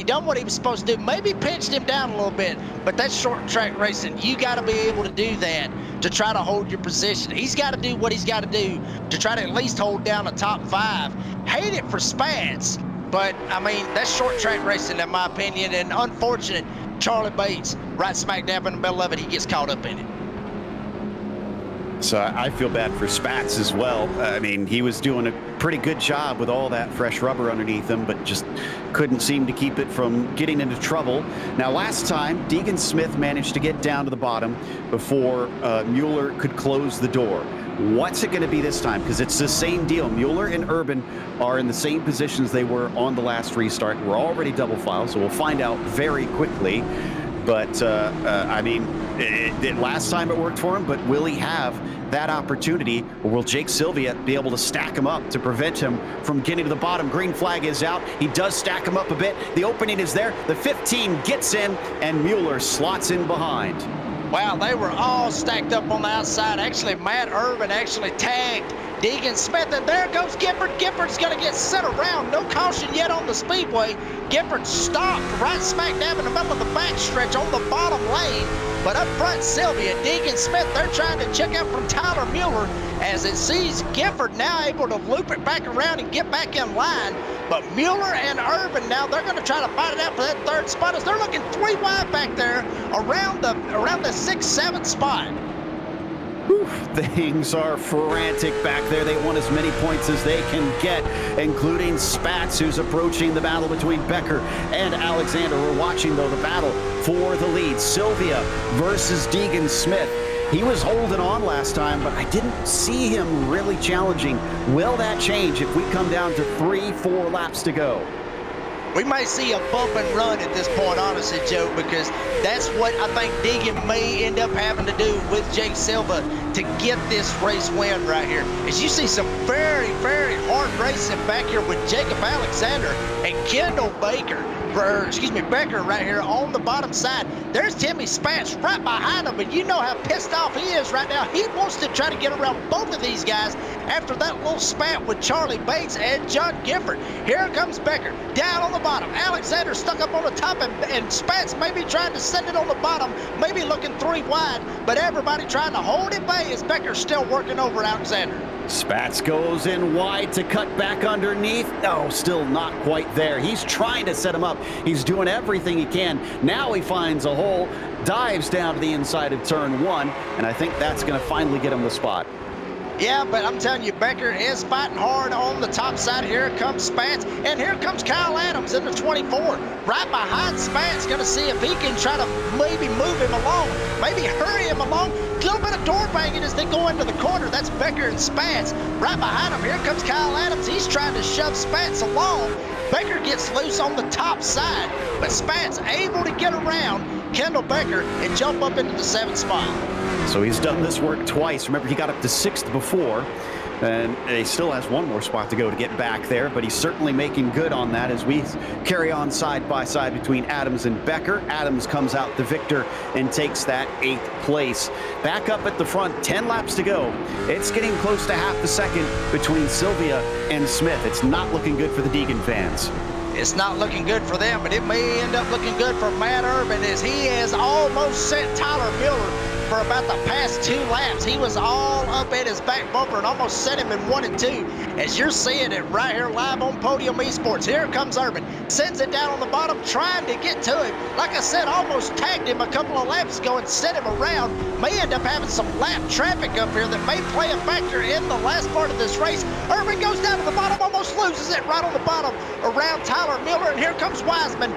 done what he was supposed to do. Maybe pinched him down a little bit, but that's short track racing. You got to be able to do that to try to hold your position. He's got to do what he's got to do to try to at least hold down the top 5. Hate it for Spatz, but I mean, that's short track racing in my opinion, and unfortunate Charlie Bates right smack dab in the middle of it, he gets caught up in it. So I feel bad for Spatz as well. I mean, he was doing a pretty good job with all that fresh rubber underneath him, but just couldn't seem to keep it from getting into trouble. Now, last time, Deegan Smith managed to get down to the bottom before Mueller could close the door. What's it going to be this time? Because it's the same deal. Mueller and Urban are in the same positions they were on the last restart. We're already double file, so we'll find out very quickly. But, I mean, last time it worked for him, but will he have that opportunity, or will Jake Sylvia be able to stack him up to prevent him from getting to the bottom? Green flag is out. He does stack him up a bit. The opening is there. The 15 gets in, and Mueller slots in behind. Wow, they were all stacked up on the outside. Actually, Matt Urban actually tagged Deegan Smith, and there goes Gifford. Gifford's going to get sent around. No caution yet on the speedway. Gifford stopped right smack dab in the middle of the backstretch on the bottom lane. But up front, Sylvia, Deegan Smith, they're trying to check out from Tyler Mueller as it sees Gifford now able to loop it back around and get back in line. But Mueller and Urban now, they're going to try to fight it out for that third spot as they're looking 3 wide back there around the 6-7 spot. Whew, things are frantic back there. They want as many points as they can get, including Spatz, who's approaching the battle between Becker and Alexander. We're watching, though, the battle for the lead. Sylvia versus Deegan Smith. He was holding on last time, but I didn't see him really challenging. Will that change if we come down to 3-4 laps to go? We may see a bump and run at this point, honestly, Joe, because that's what I think Deegan may end up having to do with Jake Silva to get this race win right here. As you see some very, very hard racing back here with Jacob Alexander and Kendall Baker. Becker right here on the bottom side. There's Timmy Spatz right behind him, but you know how pissed off he is right now. He wants to try to get around both of these guys after that little spat with Charlie Bates and John Gifford. Here comes Becker down on the bottom. Alexander stuck up on the top, and Spatz maybe trying to send it on the bottom, maybe looking 3 wide, but everybody trying to hold it bay as Becker's still working over Alexander. Spatz goes in wide to cut back underneath. No, still not quite there. He's trying to set him up. He's doing everything he can. Now he finds a hole, dives down to the inside of turn 1, and I think that's going to finally get him the spot. Yeah, but I'm telling you, Becker is fighting hard on the top side. Here comes Spatz, and here comes Kyle Adams in the 24. Right behind Spatz, going to see if he can try to maybe move him along, maybe hurry him along. A little bit of door banging as they go into the corner. That's Becker and Spatz. Right behind him, here comes Kyle Adams. He's trying to shove Spatz along. Becker gets loose on the top side, but Spatz able to get around Kendall Becker and jump up into the 7th spot. So he's done this work twice. Remember, he got up to 6th before, and he still has 1 more spot to go to get back there, but he's certainly making good on that as we carry on side by side between Adams and Becker. Adams comes out the victor and takes that 8th place. Back up at the front, 10 laps to go. It's getting close to half a second between Sylvia and Smith. It's not looking good for the Deegan fans. It's not looking good for them, but it may end up looking good for Matt Urban as he has almost sent Tyler Mueller for about the past 2 laps. He was all up at his back bumper and almost set him in 1 and 2. As you're seeing it right here live on Podium Esports, here comes Urban. Sends it down on the bottom, trying to get to him. Like I said, almost tagged him a couple of laps ago and set him around. May end up having some lap traffic up here that may play a factor in the last part of this race. Urban goes down to the bottom, almost loses it right on the bottom around Tyler Mueller, and here comes Wiseman,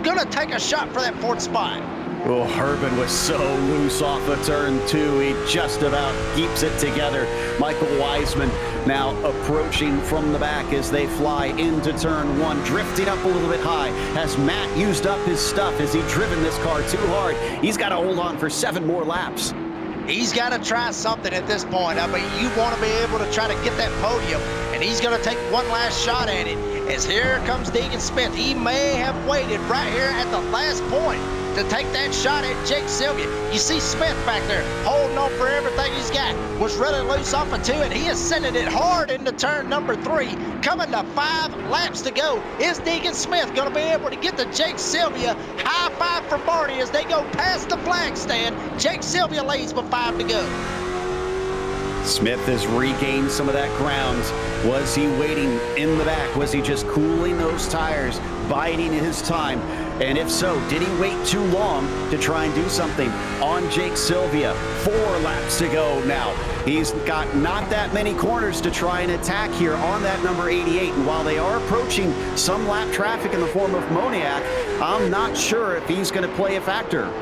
gonna take a shot for that 4th spot. Oh, Urban was so loose off of turn 2. He just about keeps it together. Michael Wiseman now approaching from the back as they fly into turn 1, drifting up a little bit high. Has Matt used up his stuff? Has he driven this car too hard? He's got to hold on for 7 more laps. He's got to try something at this point. I mean, you want to be able to try to get that podium, and he's going to take one last shot at it. As here comes Deegan Smith. He may have waited right here at the last point to take that shot at Jake Sylvia. You see Smith back there holding on for everything he's got. Was really loose off of 2, and he is sending it hard into turn number 3. Coming to 5 laps to go. Is Deegan Smith going to be able to get the Jake Sylvia high five from Barney as they go past the flag stand? Jake Sylvia leads with 5 to go. Smith has regained some of that ground. Was he waiting in the back? Was he just cooling those tires, biding his time? And if so, did he wait too long to try and do something on Jake Sylvia? 4 laps to go now. He's got not that many corners to try and attack here on that number 88. And while they are approaching some lap traffic in the form of Moniak, I'm not sure if he's going to play a factor.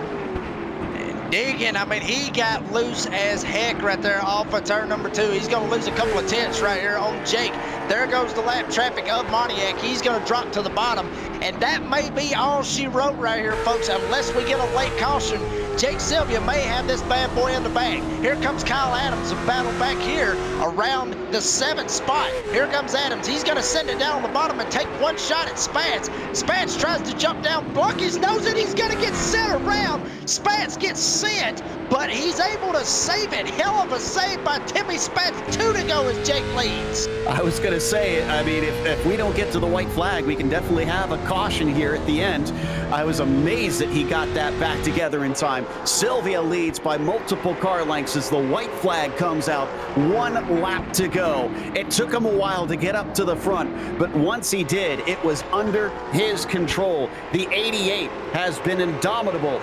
Deegan, I mean, he got loose as heck right there off of turn number 2. He's going to lose a couple of tenths right here on Jake. There goes the lap traffic of Pontiac. He's going to drop to the bottom. And that may be all she wrote right here, folks. Unless we get a late caution, Jake Sylvia may have this bad boy in the bag. Here comes Kyle Adams, a battle back here around the 7th spot. Here comes Adams. He's going to send it down on the bottom and take one shot at Spence. Spence tries to jump down. Bucky's knows it. He's going to get sent around. Spence gets sent, but he's able to save it. Hell of a save by Timmy Spence. 2 to go as Jake leads. I was going to say, I mean, if we don't get to the white flag, we can definitely have a caution here at the end. I was amazed that he got that back together in time. Sylvia leads by multiple car lengths as the white flag comes out. 1 lap to go. It took him a while to get up to the front, but once he did, it was under his control. The 88 has been indomitable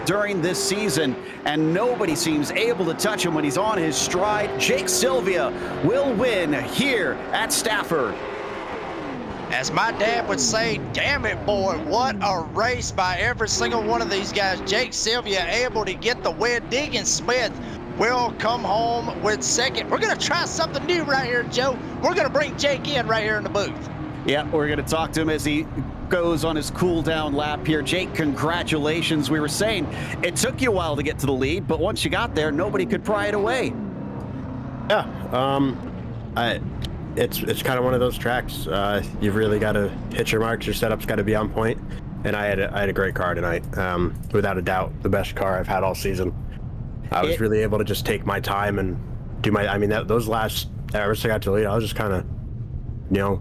during this season, and nobody seems able to touch him when he's on his stride. Jake Sylvia will win here at Stafford. As my dad would say, damn it, boy, what a race by every single one of these guys. Jake Sylvia able to get the win. Deegan Smith will come home with 2nd. We're going to try something new right here, Joe. We're going to bring Jake in right here in the booth. Yeah, we're going to talk to him as he goes on his cool down lap here. Jake, congratulations. We were saying it took you a while to get to the lead, but once you got there, nobody could pry it away. Yeah, it's kind of one of those tracks. You've really got to hit your marks. Your setup's got to be on point. And I had a great car tonight. Without a doubt, the best car I've had all season. I was really able to just take my time and do my. I mean, those last hours I got to the lead, I was just kind of,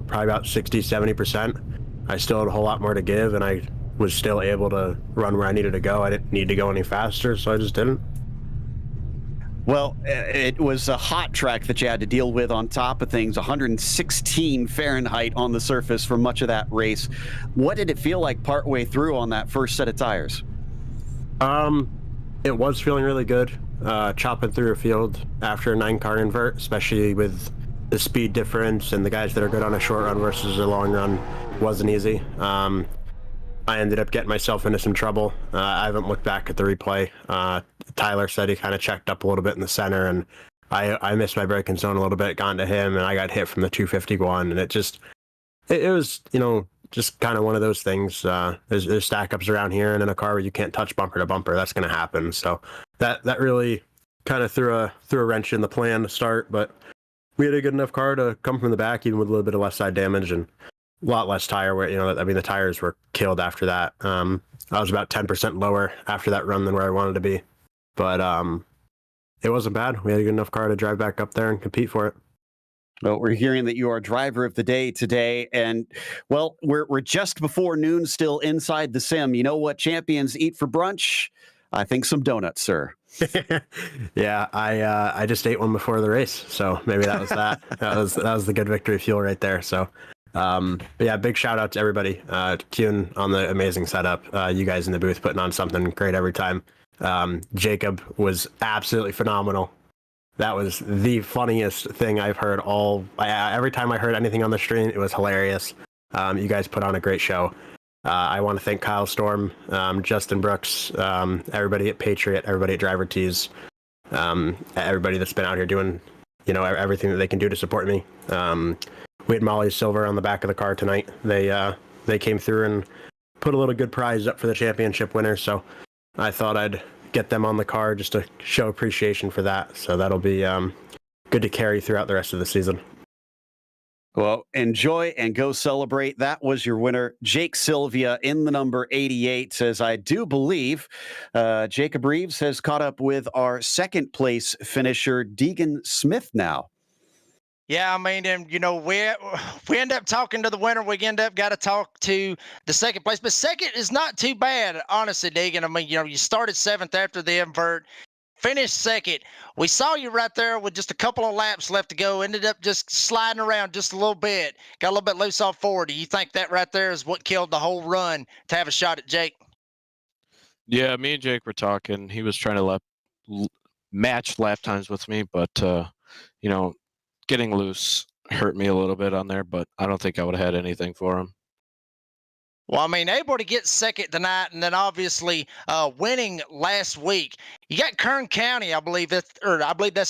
probably about 60-70%. I still had a whole lot more to give, and I was still able to run where I needed to go. I didn't need to go any faster, so I just didn't. Well, it was a hot track that you had to deal with on top of things, 116 Fahrenheit on the surface for much of that race. What did it feel like partway through on that first set of tires? It was feeling really good, chopping through a field after a 9-car invert, especially with the speed difference and the guys that are good on a short run versus a long run wasn't easy. I ended up getting myself into some trouble. I haven't looked back at the replay. Tyler said he kind of checked up a little bit in the center, and I missed my braking zone a little bit, got into him, and I got hit from the 251, and it was, just kind of one of those things. There's stack-ups around here, and in a car where you can't touch bumper to bumper, that's going to happen. So that really kind of threw a wrench in the plan to start, but we had a good enough car to come from the back, even with a little bit of left side damage, and a lot less tire wear. The tires were killed after that. I was about 10% lower after that run than where I wanted to be, but it wasn't bad. We had a good enough car to drive back up there and compete for it. Well, we're hearing that you are driver of the day today, and well, we're just before noon still inside the sim. You know what champions eat for brunch? I think some donuts, sir. Yeah, I just ate one before the race, so maybe that was that. that was the good victory fuel right there. So. But yeah, big shout out to everybody. Kuhn on the amazing setup. You guys in the booth putting on something great every time. Jacob was absolutely phenomenal. That was the funniest thing I've heard every time I heard anything on the stream, it was hilarious. You guys put on a great show. I want to thank Kyle Storm, Justin Brooks, everybody at Patriot, everybody at Driver Tees, everybody that's been out here doing, everything that they can do to support me. We had Molly Silver on the back of the car tonight. They came through and put a little good prize up for the championship winner. So I thought I'd get them on the car just to show appreciation for that. So that'll be good to carry throughout the rest of the season. Well, enjoy and go celebrate. That was your winner, Jake Sylvia, in the number 88. As I do believe, Jacob Reeves has caught up with our second place finisher, Deegan Smith now. Yeah, I mean, and we end up talking to the winner. We end up got to talk to the second place, but second is not too bad, honestly, Deegan. I mean, you started 7th after the invert, finished 2nd. We saw you right there with just a couple of laps left to go. Ended up just sliding around just a little bit. Got a little bit loose off forward. Do you think that right there is what killed the whole run to have a shot at Jake? Yeah, me and Jake were talking. He was trying to match lap times with me, but getting loose hurt me a little bit on there, but I don't think I would have had anything for him. Well, I mean, able to get second tonight, and then obviously winning last week. You got Kern County, I believe that's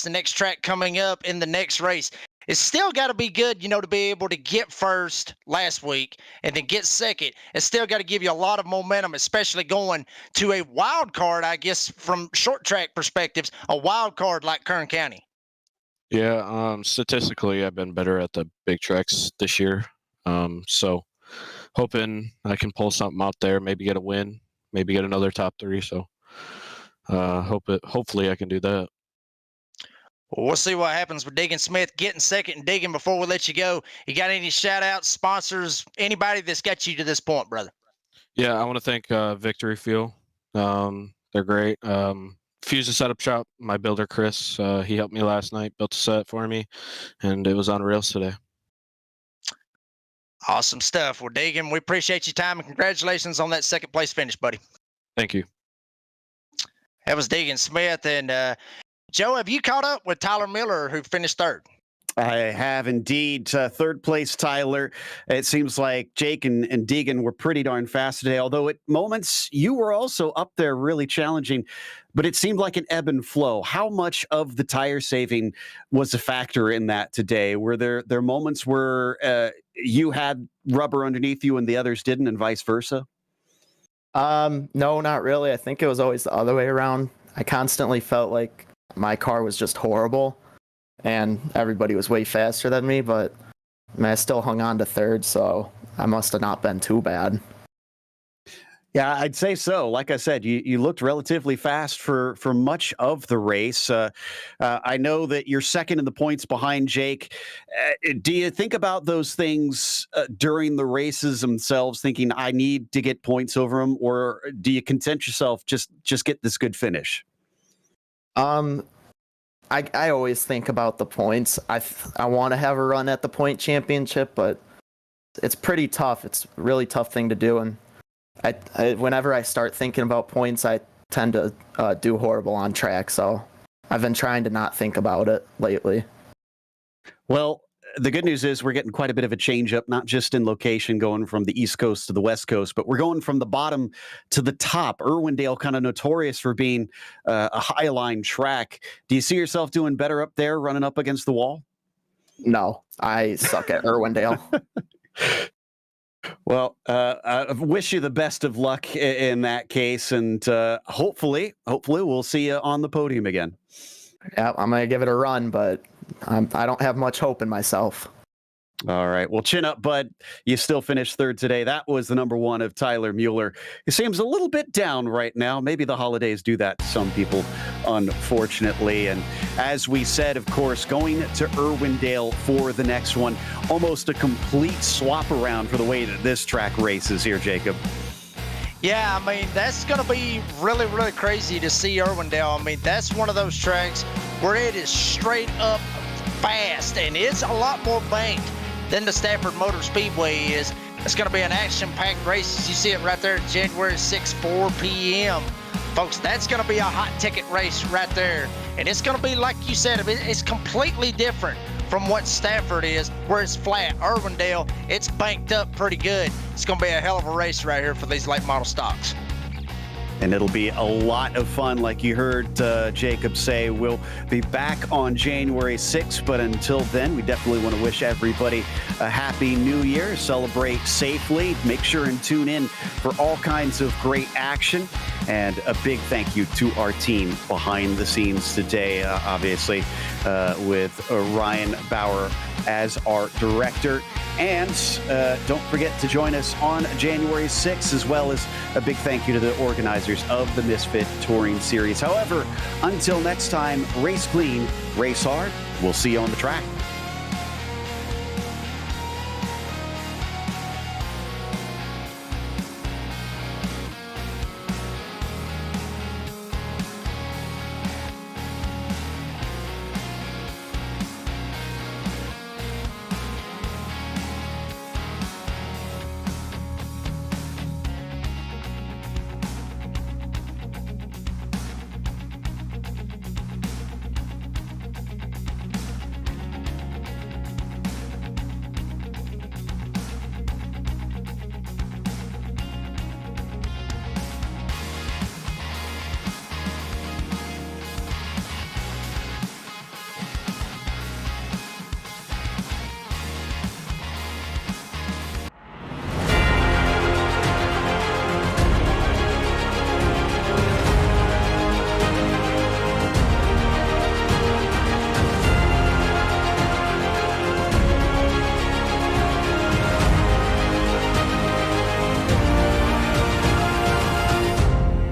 the next track coming up in the next race. It's still got to be good, to be able to get first last week and then get second. It's still got to give you a lot of momentum, especially going to a wild card, I guess, from short track perspectives, a wild card like Kern County. Yeah, statistically, I've been better at the big tracks this year. So hoping I can pull something out there, maybe get a win, maybe get another top 3. So hopefully I can do that. Well, we'll see what happens with Deegan Smith getting second. And Deegan, before we let you go, you got any shout outs, sponsors, anybody that's got you to this point, brother? Yeah, I want to thank Victory Fuel. They're great. Fuse the Setup Shop, my builder Chris, he helped me last night, built a set for me, and it was on rails today. Awesome stuff. Well, Deegan, we appreciate your time and congratulations on that second place finish, buddy. Thank you. That was Deegan Smith. And Joe, have you caught up with Tyler Miller, who finished third? I have indeed. Third place, Tyler. It seems like Jake and Deegan were pretty darn fast today, although at moments you were also up there really challenging, but it seemed like an ebb and flow. How much of the tire saving was a factor in that today? Were there moments where you had rubber underneath you and the others didn't, and vice versa? No, not really. I think it was always the other way around. I constantly felt like my car was just horrible and everybody was way faster than me, but I still hung on to third, so I must have not been too bad. Yeah, I'd say so. Like I said, you looked relatively fast for much of the race. I know that you're second in the points behind Jake. Do you think about those things during the races themselves, thinking I need to get points over him, or do you content yourself just get this good finish? I always think about the points. I want to have a run at the point championship, but it's pretty tough. It's a really tough thing to do, and I whenever I start thinking about points, I tend to do horrible on track. So I've been trying to not think about it lately. Well, the good news is we're getting quite a bit of a change up, not just in location going from the East Coast to the West Coast, but we're going from the bottom to the top. Irwindale, kind of notorious for being a high line track. Do you see yourself doing better up there, running up against the wall? No, I suck at Irwindale. Well, I wish you the best of luck in that case, and hopefully we'll see you on the podium again. Yeah, I'm going to give it a run, but I don't have much hope in myself. All right. Well, chin up, bud. You still finished third today. That was the number one of Tyler Mueller. He seems a little bit down right now. Maybe the holidays do that to some people, unfortunately. And as we said, of course, going to Irwindale for the next one. Almost a complete swap around for the way that this track races here, Jacob. Yeah, I mean, that's going to be really, really crazy to see Irwindale. I mean, that's one of those tracks where it is straight up fast, and it's a lot more banked than the Stafford Motor Speedway is. It's going to be an action-packed race. You see it right there, January 6, 4 p.m. Folks, that's going to be a hot ticket race right there. And it's going to be, like you said, it's completely different from what Stafford is, where it's flat. Irwindale, it's banked up pretty good. It's going to be a hell of a race right here for these late model stocks. And it'll be a lot of fun, like you heard Jacob say. We'll be back on January 6th, but until then, we definitely want to wish everybody a happy new year. Celebrate safely. Make sure and tune in for all kinds of great action. And a big thank you to our team behind the scenes today, obviously, with Ryan Bauer as our director. And don't forget to join us on January 6th, as well as a big thank you to the organizers of the Misfit Touring Series. However, until next time, race clean, race hard. We'll see you on the track.